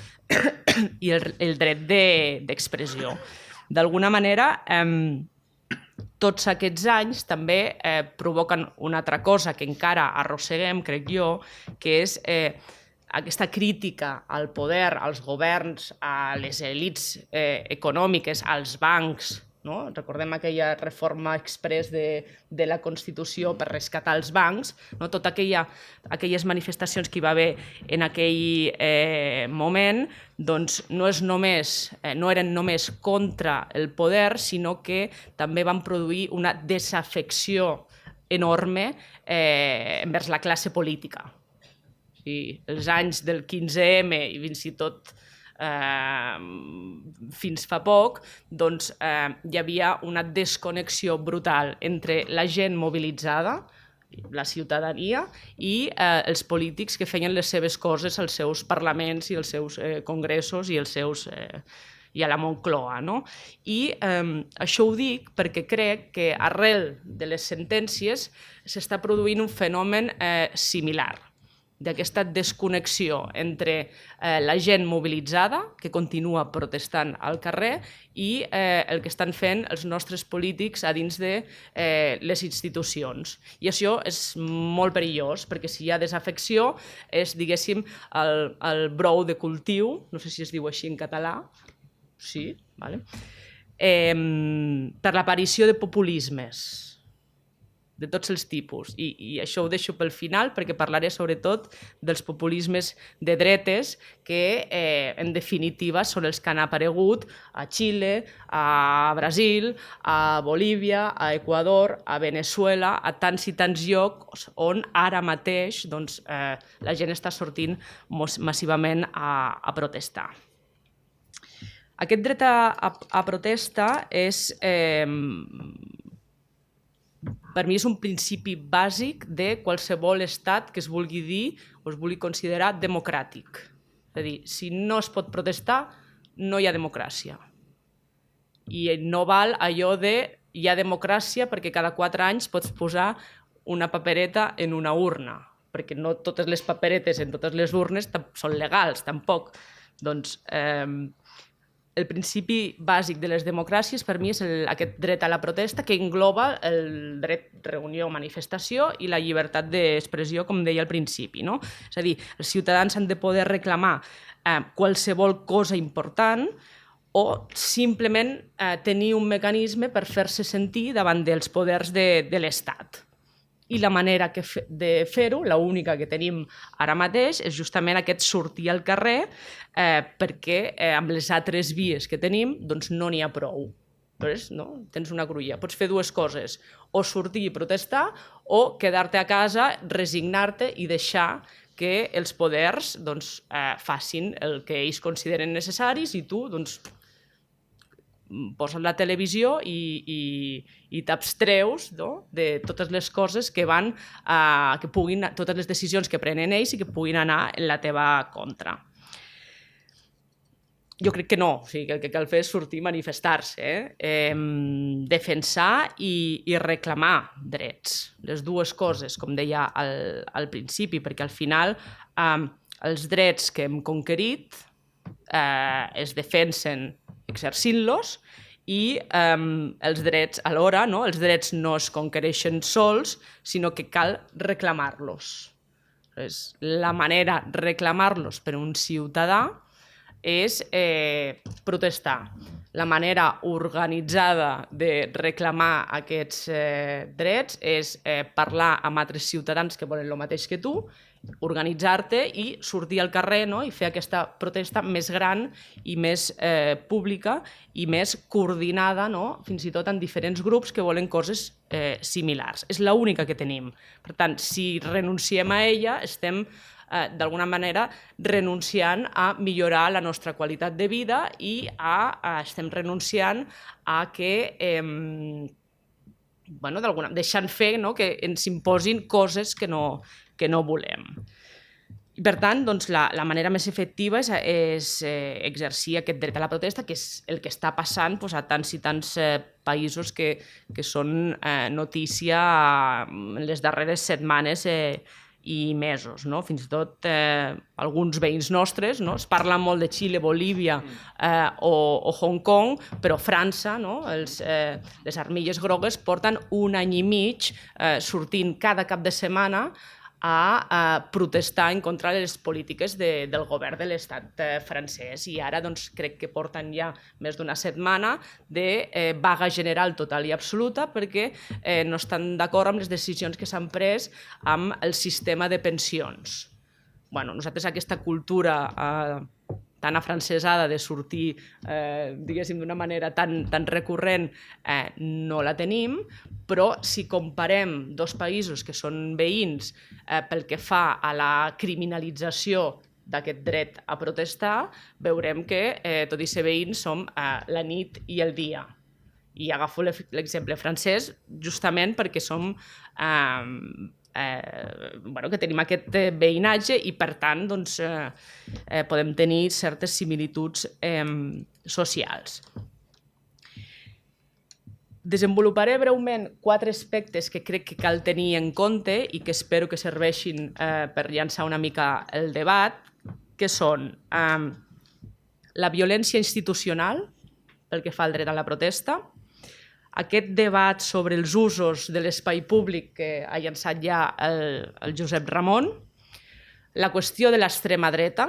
i el dret d'expressió. D'alguna manera, tots aquests anys també provoquen una altra cosa que encara arrosseguem, crec jo, que és aquesta crítica al poder, als governs, a les elits econòmiques, als bancs. No? Recordem aquella reforma express de la Constitució per rescatar els bancs, no? Totes aquelles manifestacions que hi va haver en aquell moment doncs no eren només contra el poder, sinó que també van produir una desafecció enorme envers la classe política. Els anys del 15M i fins i tot fins fa poc, doncs hi havia una desconnexió brutal entre la gent mobilitzada, la ciutadania, i els polítics que feien les seves coses als seus parlaments i als seus congressos i a la Moncloa. No? I això ho dic perquè crec que arrel de les sentències s'està produint un fenomen similar, d'aquesta desconnexió entre la gent mobilitzada, que continua protestant al carrer, i el que estan fent els nostres polítics a dins de les institucions. I això és molt perillós, perquè si hi ha desafecció és, diguéssim, el brou de cultiu, no sé si es diu així en català, sí, vale? Per l'aparició de populismes de tots els tipus. I això ho deixo pel final perquè parlaré sobretot dels populismes de dretes que, en definitiva, són els que han aparegut a Xile, a Brasil, a Bolívia, a Equador, a Venezuela, a tants i tants llocs on ara mateix la gent està sortint massivament a protestar. Aquest dret a protesta és... per mi és un principi bàsic de qualsevol estat que es vulgui dir o es vulgui considerar democràtic. És a dir, si no es pot protestar, no hi ha democràcia. I no val allò de hi ha democràcia perquè cada 4 anys pots posar una papereta en una urna, perquè no totes les paperetes en totes les urnes són legals, tampoc. Doncs el principi bàsic de les democràcies per mi és aquest dret a la protesta que engloba el dret de reunió o manifestació i la llibertat d'expressió, com deia al principi. No? És a dir, els ciutadans han de poder reclamar qualsevol cosa important o simplement tenir un mecanisme per fer-se sentir davant dels poders de l'Estat. I la manera de fer-ho, l'única que tenim ara mateix, és justament aquest sortir al carrer perquè amb les altres vies que tenim doncs no n'hi ha prou. No? Tens una cruïlla. Pots fer dues coses, o sortir i protestar o quedar-te a casa, resignar-te i deixar que els poders doncs, facin el que ells consideren necessaris i tu doncs, poses la televisió i t'abstreus, no? De totes les coses que van, totes les decisions que prenen ells i que puguin anar en la teva contra. Jo crec que no, o sigui, que el que cal fer és sortir i manifestar-se, defensar i reclamar drets. Les dues coses, com deia al principi, perquè al final els drets que hem conquerit es defensen exercint-los i els drets alhora, no? Els drets no es conquereixen sols, sinó que cal reclamar-los. La manera de reclamar-los per un ciutadà és protestar. La manera organitzada de reclamar aquests drets és parlar amb altres ciutadans que volen el mateix que tu, organitzar-te i sortir al carrer, no? I fer aquesta protesta més gran i més pública i més coordinada, no? Fins i tot en diferents grups que volen coses similars. És l'única que tenim. Per tant, si renunciem a ella, estem d'alguna manera renunciant a millorar la nostra qualitat de vida i estem renunciant a que deixant fer, no? Que ens imposin coses que no volem. I per tant, doncs, la manera més efectiva és exercir aquest dret a la protesta, que és el que està passant a tants i tants països que són notícia en les darreres setmanes i mesos. No? Fins i tot alguns veïns nostres, no? Es parla molt de Xile, Bolívia o Hong Kong, però França, no? Les armilles grogues porten 1 any i mig sortint cada cap de setmana a protestar en contra de les polítiques del govern de l'estat francès. I ara doncs, crec que porten ja més d'1 setmana de vaga general total i absoluta perquè no estan d'acord amb les decisions que s'han pres amb el sistema de pensions. Nosaltres aquesta cultura tan afrancesada de sortir, diguéssim, d'una manera tan recurrent, no la tenim, però si comparem dos països que són veïns pel que fa a la criminalització d'aquest dret a protestar, veurem que, tot i ser veïns, som la nit i el dia. I agafo l'exemple francès justament perquè som que tenim aquest veïnatge i per tant podem tenir certes similituds socials. Desenvoluparé breument 4 aspectes que crec que cal tenir en compte i que espero que serveixin per llançar una mica el debat, que són la violència institucional pel que fa al dret a la protesta, aquest debat sobre els usos de l'espai públic que ha llançat ja el Josep Ramon, la qüestió de l'extrema dreta,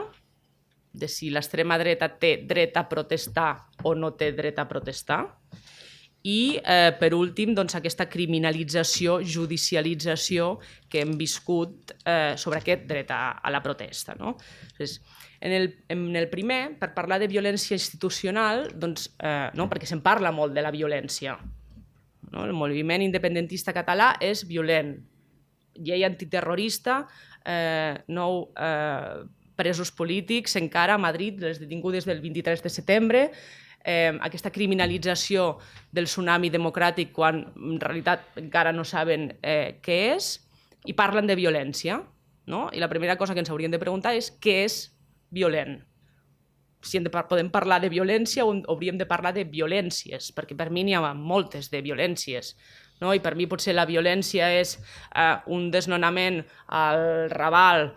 de si l'extrema dreta té dret a protestar o no té dret a protestar, i, per últim, aquesta criminalització, judicialització que hem viscut sobre aquest dret a la protesta. En el primer, per parlar de violència institucional, perquè se'n parla molt de la violència. El moviment independentista català és violent. Llei antiterrorista, 9 presos polítics encara a Madrid, les detingudes del 23 de setembre, aquesta criminalització del tsunami democràtic quan en realitat encara no saben què és, i parlen de violència. I la primera cosa que ens hauríem de preguntar és què és violent. Si podem parlar de violència o hauríem de parlar de violències, perquè per mi n'hi ha moltes de violències. no? I per mi potser la violència és un desnonament al Raval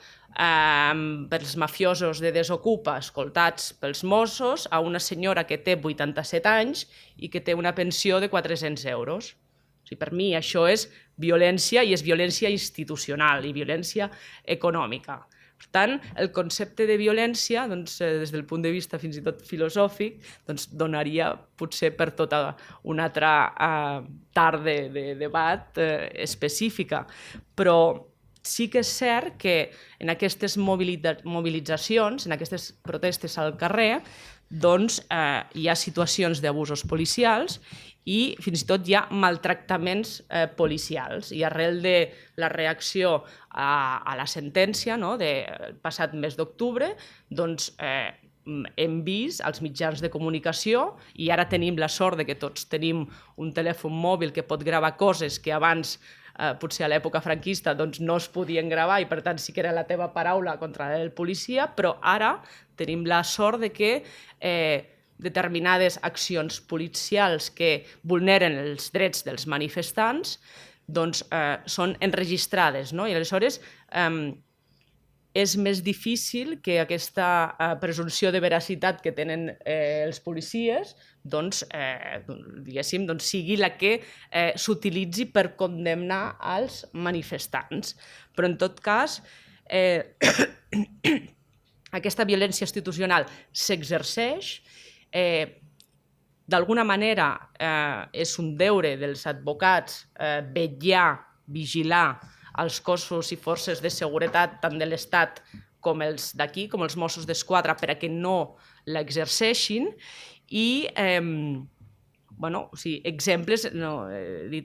pels mafiosos de Desokupa escoltats pels Mossos a una senyora que té 87 anys i que té una pensió de 400 euros. O sigui, per mi això és violència i és violència institucional i violència econòmica. Per tant, el concepte de violència, doncs, des del punt de vista fins i tot filosòfic, doncs, donaria potser per tota una altra tarda de debat específica. Però sí que és cert que en aquestes mobilitzacions, en aquestes protestes al carrer, doncs hi ha situacions d'abusos policials i fins i tot hi ha maltractaments policials. I arrel de la reacció a la sentència del passat mes d'octubre, doncs hem vist als mitjans de comunicació, i ara tenim la sort de que tots tenim un telèfon mòbil que pot gravar coses que abans potser a l'època franquista doncs, no es podien gravar i per tant sí que era la teva paraula contra el policia, però ara tenim la sort de que determinades accions policials que vulneren els drets dels manifestants doncs, són enregistrades, no? I aleshores és més difícil que aquesta presumpció de veracitat que tenen els policies doncs, diguéssim, doncs, sigui la que s'utilitzi per condemnar els manifestants. Però, en tot cas, aquesta violència institucional s'exerceix, d'alguna manera és un deure dels advocats vetllar, vigilar els cossos i forces de seguretat tant de l'Estat com els d'aquí, com els Mossos d'Esquadra, perquè no l'exerceixin. I exemples de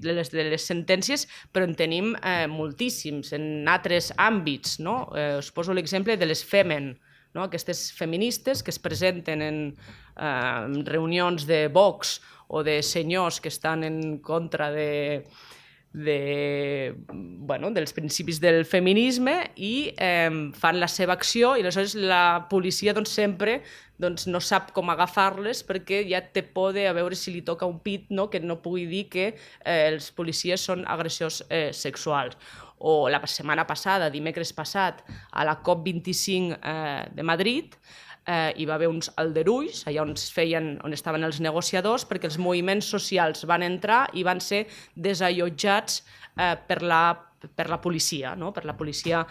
les sentències, però en tenim moltíssims en altres àmbits. Us poso l'exemple de les Femen, aquestes feministes que es presenten en reunions de Vox o de senyors que estan en contra dels principis del feminisme i fan la seva acció i aleshores la policia sempre no sap com agafar-les perquè ja té por de veure si li toca un pit que no pugui dir que els policies són agressors sexuals. O la setmana passada, dimecres passat, a la COP25 de Madrid, hi va haver uns aldarulls, allà on estaven els negociadors, perquè els moviments socials van entrar i van ser desallotjats per la policia, per la policia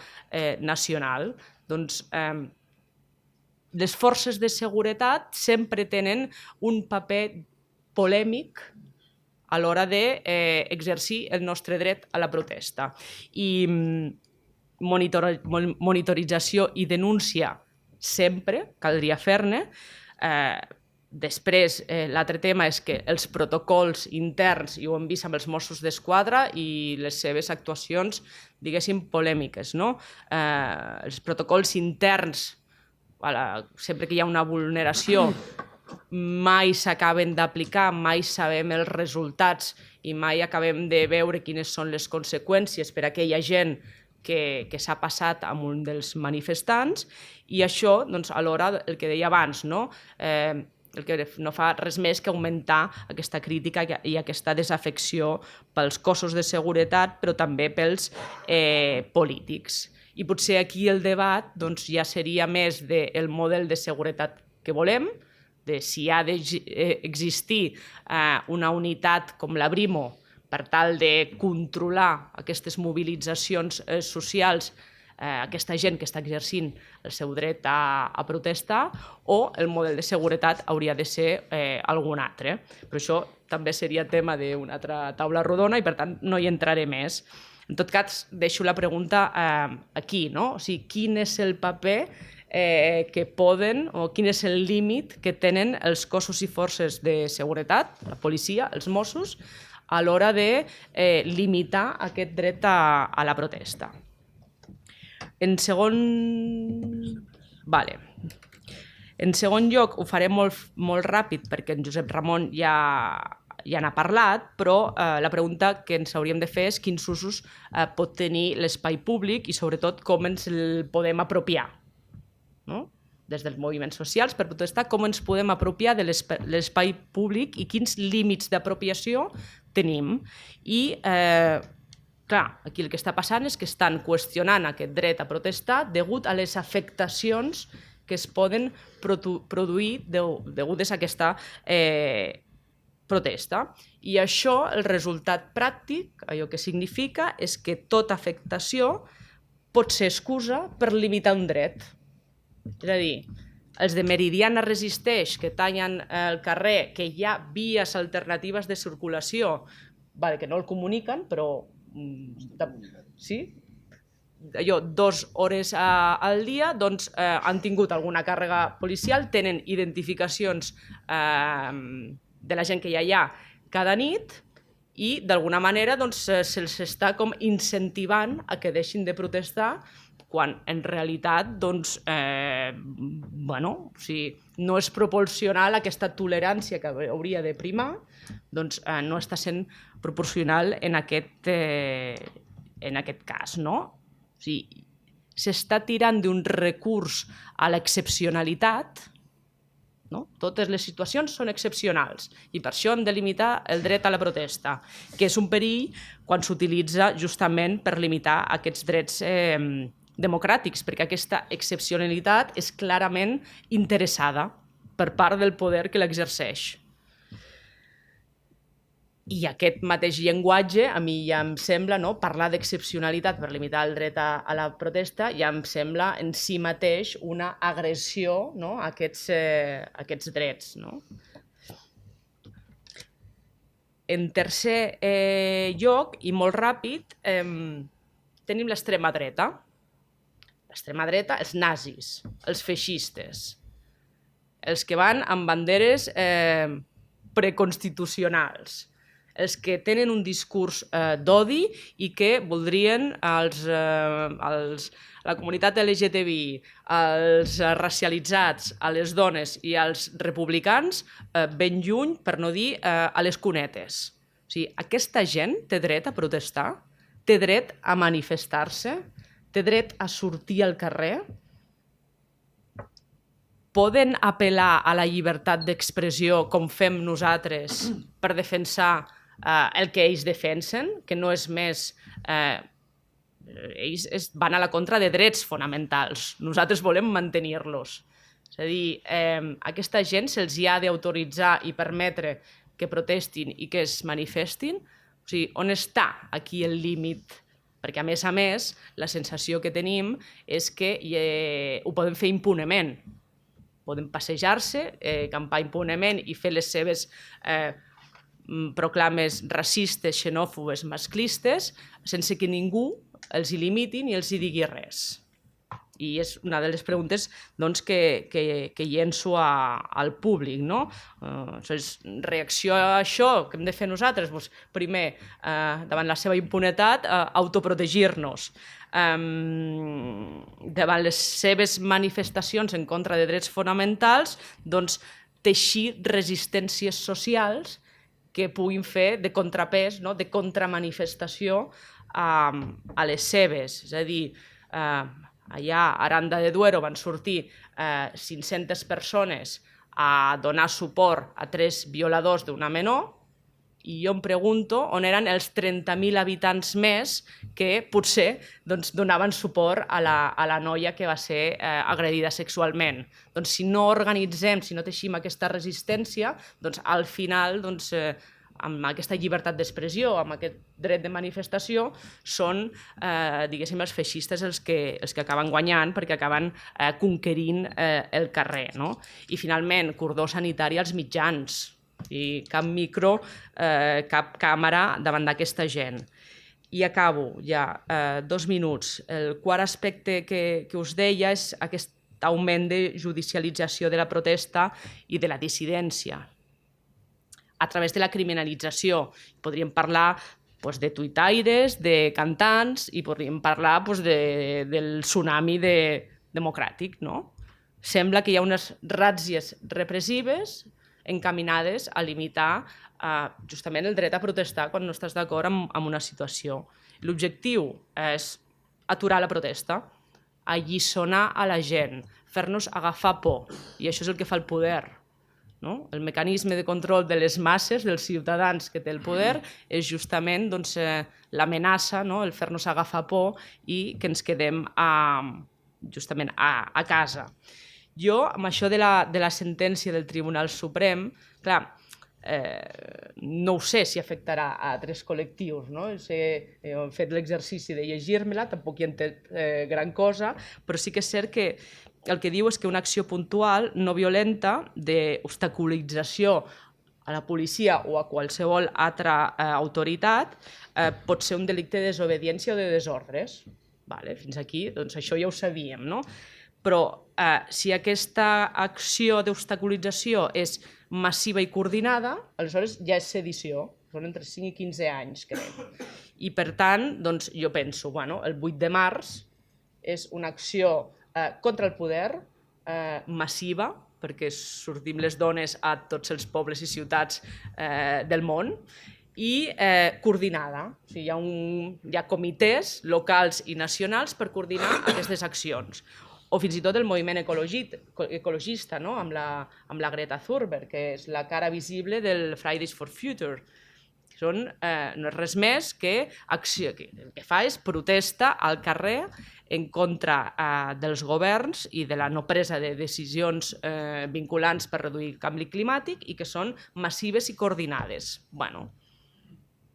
nacional. Doncs les forces de seguretat sempre tenen un paper polèmic a l'hora d'exercir el nostre dret a la protesta. I monitorització i denúncia sempre caldria fer-ne. Després, l'altre tema és que els protocols interns, i ho hem vist amb els Mossos d'Esquadra i les seves actuacions, diguéssim, polèmiques. Els protocols interns, sempre que hi ha una vulneració, mai s'acaben d'aplicar, mai sabem els resultats i mai acabem de veure quines són les conseqüències per a aquella gent que s'ha passat amb un dels manifestants, i això, alhora, el que deia abans, el que no fa res més que augmentar aquesta crítica i aquesta desafecció pels cossos de seguretat, però també pels polítics. I potser aquí el debat ja seria més del model de seguretat que volem, de si ha d'existir una unitat com la Brimo per tal de controlar aquestes mobilitzacions socials, aquesta gent que està exercint el seu dret a protestar, o el model de seguretat hauria de ser algun altre. Però això també seria tema d'una altra taula rodona i, per tant, no hi entraré més. En tot cas, deixo la pregunta aquí, no? O sigui, quin és el paper que poden, o quin és el límit que tenen els cossos i forces de seguretat, la policia, els Mossos, a l'hora de limitar aquest dret a la protesta. En segon lloc, ho faré molt ràpid perquè en Josep Ramon ja n'ha parlat, però la pregunta que ens hauríem de fer és quins usos pot tenir l'espai públic i sobretot com ens el podem apropiar. Des dels moviments socials per protestar, com ens podem apropiar de l'espai públic i quins límits d'apropiació tenim. I, clar, aquí el que està passant és que estan qüestionant aquest dret a protestar degut a les afectacions que es poden produir degudes a aquesta protesta. I això, el resultat pràctic, allò que significa, és que tota afectació pot ser excusa per limitar un dret. És a dir, els de Meridiana Resisteix, que tallen el carrer, que hi ha vies alternatives de circulació, que no el comuniquen, però sí, allò, 2 hores al dia, doncs han tingut alguna càrrega policial, tenen identificacions de la gent que hi ha allà cada nit i d'alguna manera se'ls està com incentivant a que deixin de protestar quan en realitat no és proporcional a aquesta tolerància que hauria de primar, doncs no està sent proporcional en aquest cas, no? O sigui, s'està tirant d'un recurs a l'excepcionalitat, no? Totes les situacions són excepcionals i per això hem de limitar el dret a la protesta, que és un perill quan s'utilitza justament per limitar aquests drets democràtics, perquè aquesta excepcionalitat és clarament interessada per part del poder que l'exerceix. I aquest mateix llenguatge, a mi ja em sembla, parlar d'excepcionalitat per limitar el dret a la protesta, ja em sembla en si mateix una agressió a aquests drets. En tercer lloc, i molt ràpid, tenim l'extrema dreta. L'extrema dreta, els nazis, els feixistes, els que van amb banderes preconstitucionals, els que tenen un discurs d'odi i que voldrien la comunitat LGTBI, els racialitzats, a les dones i als republicans ben lluny, per no dir a les cunetes. O sigui, aquesta gent té dret a protestar, té dret a manifestar-se, té dret a sortir al carrer, poden apel·lar a la llibertat d'expressió com fem nosaltres per defensar el que ells defensen, que no és més... Ells van a la contra de drets fonamentals. Nosaltres volem mantenir-los. És a dir, aquesta gent se'ls ha d'autoritzar i permetre que protestin i que es manifestin. O sigui, on està aquí el límit? Perquè, a més, la sensació que tenim és que ho poden fer impunement. Poden passejar-se, campar impunement i fer les seves proclames racistes, xenòfobes, masclistes, sense que ningú els hi limiti ni els hi digui res. I és una de les preguntes que llenço al públic. Reacció a això, què hem de fer nosaltres? Primer, davant la seva impunetat, autoprotegir-nos. Davant les seves manifestacions en contra de drets fonamentals, teixir resistències socials que puguin fer de contrapès, de contramanifestació a les seves. És a dir, allà a Aranda de Duero van sortir 500 persones a donar suport a 3 violadors d'una menor i jo em pregunto on eren els 30.000 habitants més que potser donaven suport a la noia que va ser agredida sexualment. Doncs si no organitzem, si no teixim aquesta resistència, al final, amb aquesta llibertat d'expressió, amb aquest dret de manifestació, són, diguéssim, els feixistes els que acaben guanyant perquè acaben conquerint el carrer. I finalment, cordó sanitari als mitjans. I cap micro, cap càmera davant d'aquesta gent. I acabo ja, 2 minuts. El quart aspecte que us deia és aquest augment de judicialització de la protesta i de la dissidència a través de la criminalització. Podríem parlar de tuitaires, de cantants i podríem parlar del tsunami democràtic. Sembla que hi ha unes ràtzies repressives encaminades a limitar justament el dret a protestar quan no estàs d'acord amb una situació. L'objectiu és aturar la protesta, alliçonar a la gent, fer-nos agafar por, i això és el que fa el poder. no? El mecanisme de control de les masses, dels ciutadans que té el poder, és justament doncs, l'amenaça, no? El fer-nos agafar por i que ens quedem justament a casa. Jo, amb això de la sentència del Tribunal Suprem, clar, no ho sé si afectarà a altres col·lectius, no? He fet l'exercici de llegir-me-la, tampoc hi he entès gran cosa, però sí que és cert que el que diu és que una acció puntual no violenta d'obstaculització a la policia o a qualsevol altra autoritat pot ser un delicte de desobediència o de desordres. Fins aquí, doncs això ja ho sabíem, no? Però si aquesta acció d'obstaculització és massiva i coordinada, aleshores ja és sedició, són entre 5 i 15 anys, crec. I per tant, doncs, jo penso, el 8 de març és una acció contra el poder, massiva, perquè sortim les dones a tots els pobles i ciutats del món, i coordinada. O sigui, hi ha comitès locals i nacionals per coordinar aquestes accions. O fins i tot el moviment ecologista, no? Amb la Greta Thunberg, que és la cara visible del Fridays for Future. No és res més que el que fa és protesta al carrer en contra dels governs i de la no presa de decisions vinculants per reduir el canvi climàtic i que són massives i coordinades.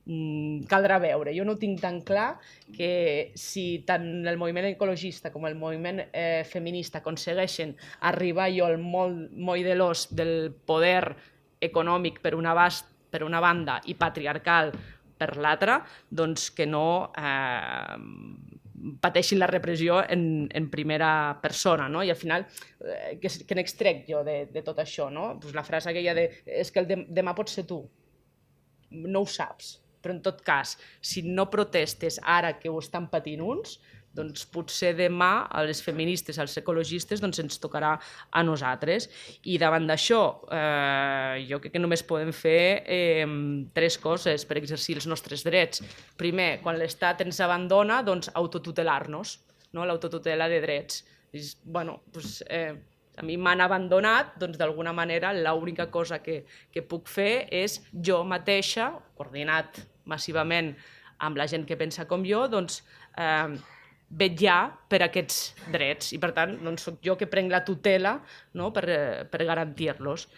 Caldrà veure. Jo no ho tinc tan clar que si tant el moviment ecologista com el moviment feminista aconsegueixen arribar al moll de l'os del poder econòmic per una banda i patriarcal per l'altra, doncs que no pateixin la repressió en primera persona. I al final, què n'extrec jo de tot això? La frase aquella de és que el demà pots ser tu. No ho saps. Però en tot cas, si no protestes ara que ho estan patint uns, doncs potser demà a les feministes, als ecologistes, doncs ens tocarà a nosaltres. I davant d'això, jo crec que només podem fer 3 coses per exercir els nostres drets. Primer, quan l'Estat ens abandona, doncs autotutelar-nos, l'autotutela de drets. A mi m'han abandonat, doncs d'alguna manera l'única cosa que puc fer és jo mateixa, coordinat massivament amb la gent que pensa com jo, doncs vetllar per aquests drets i per tant soc jo que prenc la tutela per garantir-los.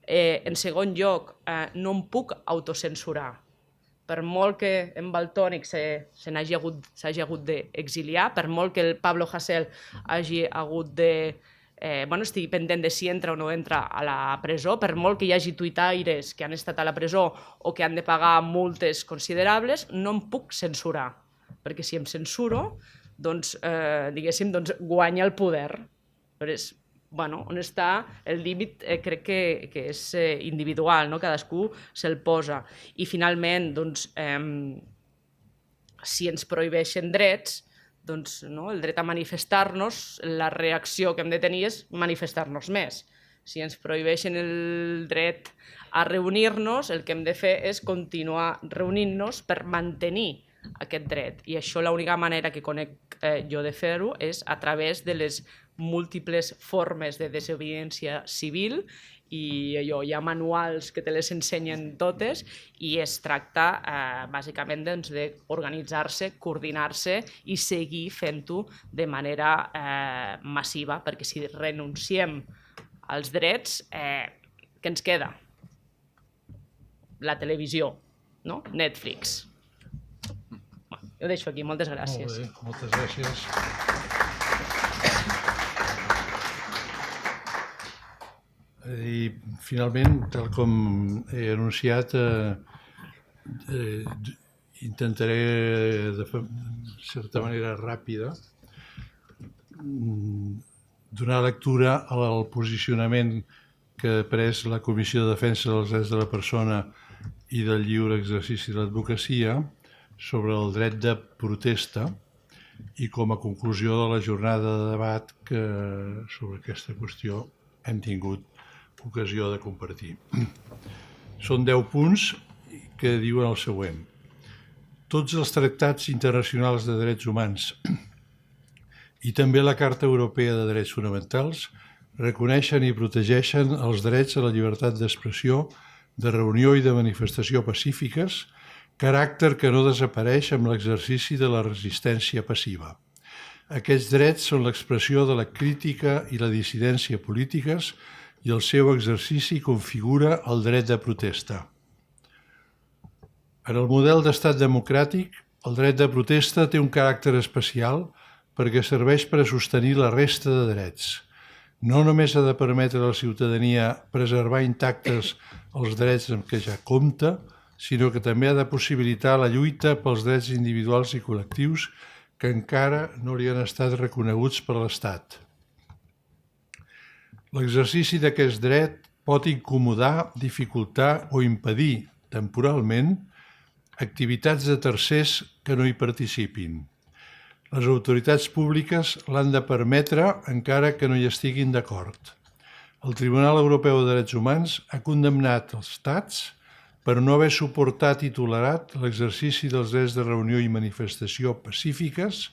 En segon lloc, no em puc autocensurar. Per molt que en Valtònyc s'hagi hagut d'exiliar, per molt que el Pablo Hasél hagi hagut de estigui pendent de si entra o no entra a la presó, per molt que hi hagi tuitaires que han estat a la presó o que han de pagar multes considerables, no em puc censurar, perquè si em censuro, diguéssim, guanya el poder. On està el límit crec que és individual, cadascú se'l posa. I finalment, si ens prohibeixen drets, el dret a manifestar-nos, la reacció que hem de tenir és manifestar-nos més. Si ens prohibeixen el dret a reunir-nos, el que hem de fer és continuar reunint-nos per mantenir aquest dret. I això l'única manera que conec jo de fer-ho és a través de les múltiples formes de desobediència civil i hi ha manuals que te les ensenyen totes i es tracta bàsicament d'organitzar-se, coordinar-se i seguir fent-ho de manera massiva, perquè si renunciem als drets, què ens queda? La televisió, Netflix. Ho deixo aquí, moltes gràcies. Molt bé, moltes gràcies. I finalment, tal com he anunciat, intentaré de certa manera ràpida donar lectura al posicionament que ha pres la Comissió de Defensa dels Drets de la Persona i del lliure exercici de l'advocacia sobre el dret de protesta i com a conclusió de la jornada de debat que sobre aquesta qüestió hem tingut ocasió de compartir. Són 10 punts que diuen el següent. Tots els tractats internacionals de drets humans i també la Carta Europea de Drets Fonamentals reconeixen i protegeixen els drets a la llibertat d'expressió, de reunió i de manifestació pacífiques, caràcter que no desapareix amb l'exercici de la resistència passiva. Aquests drets són l'expressió de la crítica i la dissidència polítiques i el seu exercici configura el dret de protesta. En el model d'estat democràtic, el dret de protesta té un caràcter especial perquè serveix per a sostenir la resta de drets. No només ha de permetre a la ciutadania preservar intactes els drets amb què ja compta, sinó que també ha de possibilitar la lluita pels drets individuals i col·lectius que encara no li han estat reconeguts per l'Estat. L'exercici d'aquest dret pot incomodar, dificultar o impedir temporalment activitats de tercers que no hi participin. Les autoritats públiques l'han de permetre encara que no hi estiguin d'acord. El Tribunal Europeu de Drets Humans ha condemnat els estats per no haver suportat i tolerat l'exercici dels drets de reunió i manifestació pacífiques,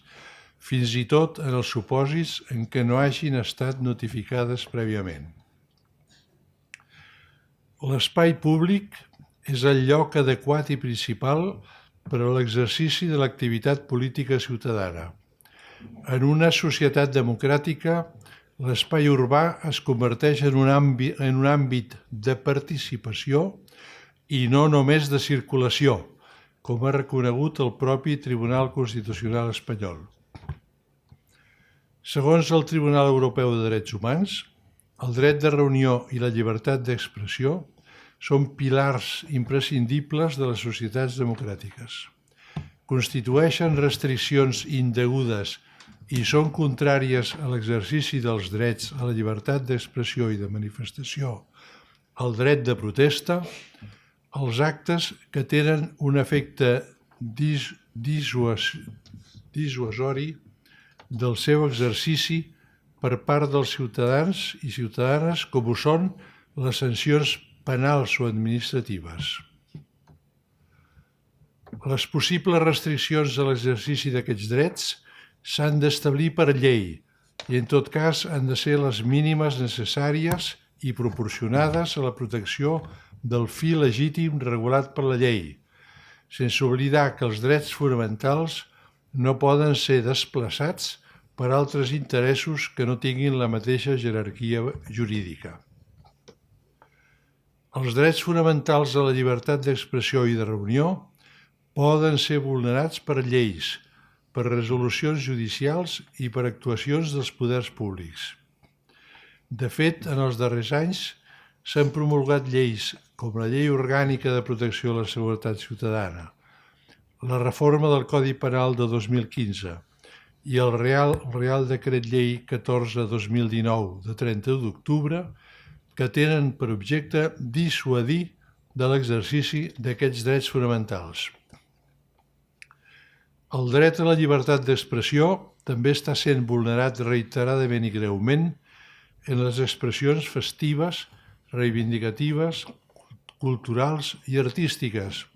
fins i tot en els supòsits en què no hagin estat notificades prèviament. L'espai públic és el lloc adequat i principal per a l'exercici de l'activitat política ciutadana. En una societat democràtica, l'espai urbà es converteix en un àmbit de participació i no només de circulació, com ha reconegut el propi Tribunal Constitucional espanyol. Segons el Tribunal Europeu de Drets Humans, el dret de reunió i la llibertat d'expressió són pilars imprescindibles de les societats democràtiques. Constitueixen restriccions indegudes i són contràries a l'exercici dels drets a la llibertat d'expressió i de manifestació, al dret de protesta, els actes que tenen un efecte dissuasori del seu exercici per part dels ciutadans i ciutadanes com ho són les sancions penals o administratives. Les possibles restriccions a l'exercici d'aquests drets s'han d'establir per llei i, en tot cas, han de ser les mínimes necessàries i proporcionades a la protecció del fi legítim regulat per la llei, sense oblidar que els drets fonamentals no poden ser desplaçats per altres interessos que no tinguin la mateixa jerarquia jurídica. Els drets fonamentals a la llibertat d'expressió i de reunió poden ser vulnerats per lleis, per resolucions judicials i per actuacions dels poders públics. De fet, en els darrers anys s'han promulgat lleis com la Llei Orgànica de Protecció a la Seguretat Ciutadana, la reforma del Codi Penal de 2015 i el Real Decret Llei 14/2019 de 30 d'octubre, que tenen per objecte dissuadir de l'exercici d'aquests drets fonamentals. El dret a la llibertat d'expressió també està sent vulnerat reiteradament i greument en les expressions festives, reivindicatives, culturals i artístiques,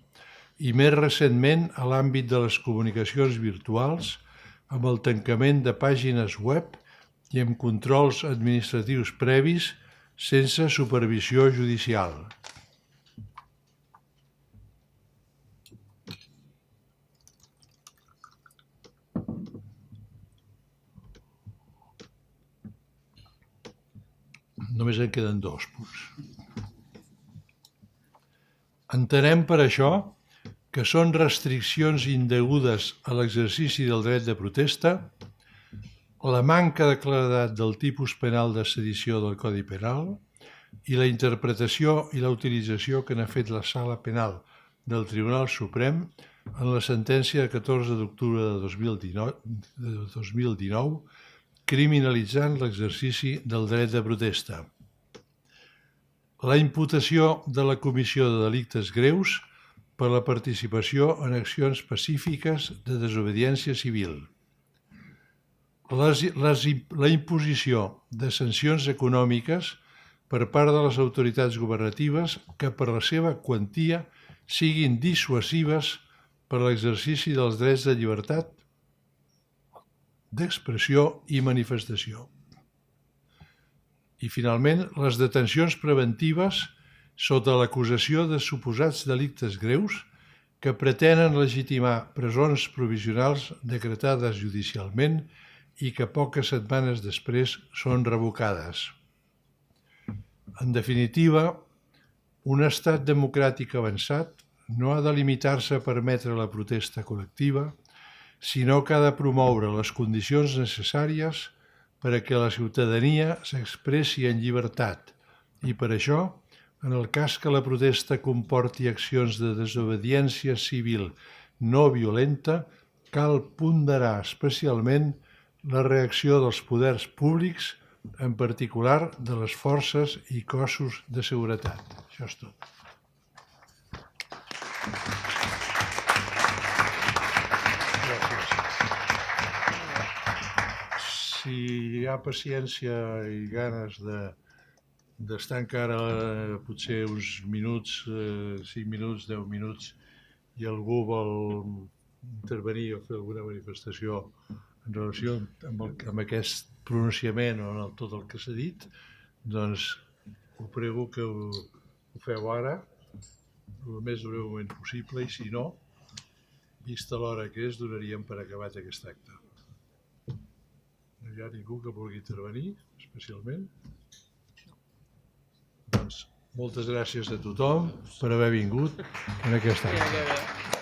i més recentment a l'àmbit de les comunicacions virtuals, amb el tancament de pàgines web i amb controls administratius previs sense supervisió judicial. Només en queden 2 punts. Entenem per això que són restriccions indegudes a l'exercici del dret de protesta, la manca de claredat del tipus penal de sedició del Codi Penal i la interpretació i la utilització que n'ha fet la Sala Penal del Tribunal Suprem en la sentència de 14 d'octubre de 2019 criminalitzant l'exercici del dret de protesta. La imputació de la comissió de delictes greus per la participació en accions pacífiques de desobediència civil. La imposició de sancions econòmiques per part de les autoritats governatives que per la seva quantia siguin dissuasives per l'exercici dels drets de llibertat d'expressió i manifestació. I, finalment, les detencions preventives sota l'acusació de suposats delictes greus que pretenen legitimar presons provisionals decretades judicialment i que poques setmanes després són revocades. En definitiva, un estat democràtic avançat no ha de limitar-se a permetre la protesta col·lectiva, sinó que ha de promoure les condicions necessàries per a que la ciutadania s'expressi en llibertat i, per això, en el cas que la protesta comporti accions de desobediència civil no violenta, cal ponderar especialment la reacció dels poders públics, en particular de les forces i cossos de seguretat. Això és tot. Si hi ha paciència i ganes d'estar encara potser uns minuts, 5 minuts, 10 minuts, i algú vol intervenir o fer alguna manifestació en relació amb aquest pronunciament o amb tot el que s'ha dit, doncs ho prego que ho feu ara, el més breument possible, i si no, vista l'hora que és, donaríem per acabat aquest acte. No hi ha ningú que vulgui intervenir, especialment? Doncs moltes gràcies a tothom per haver vingut en aquest acte.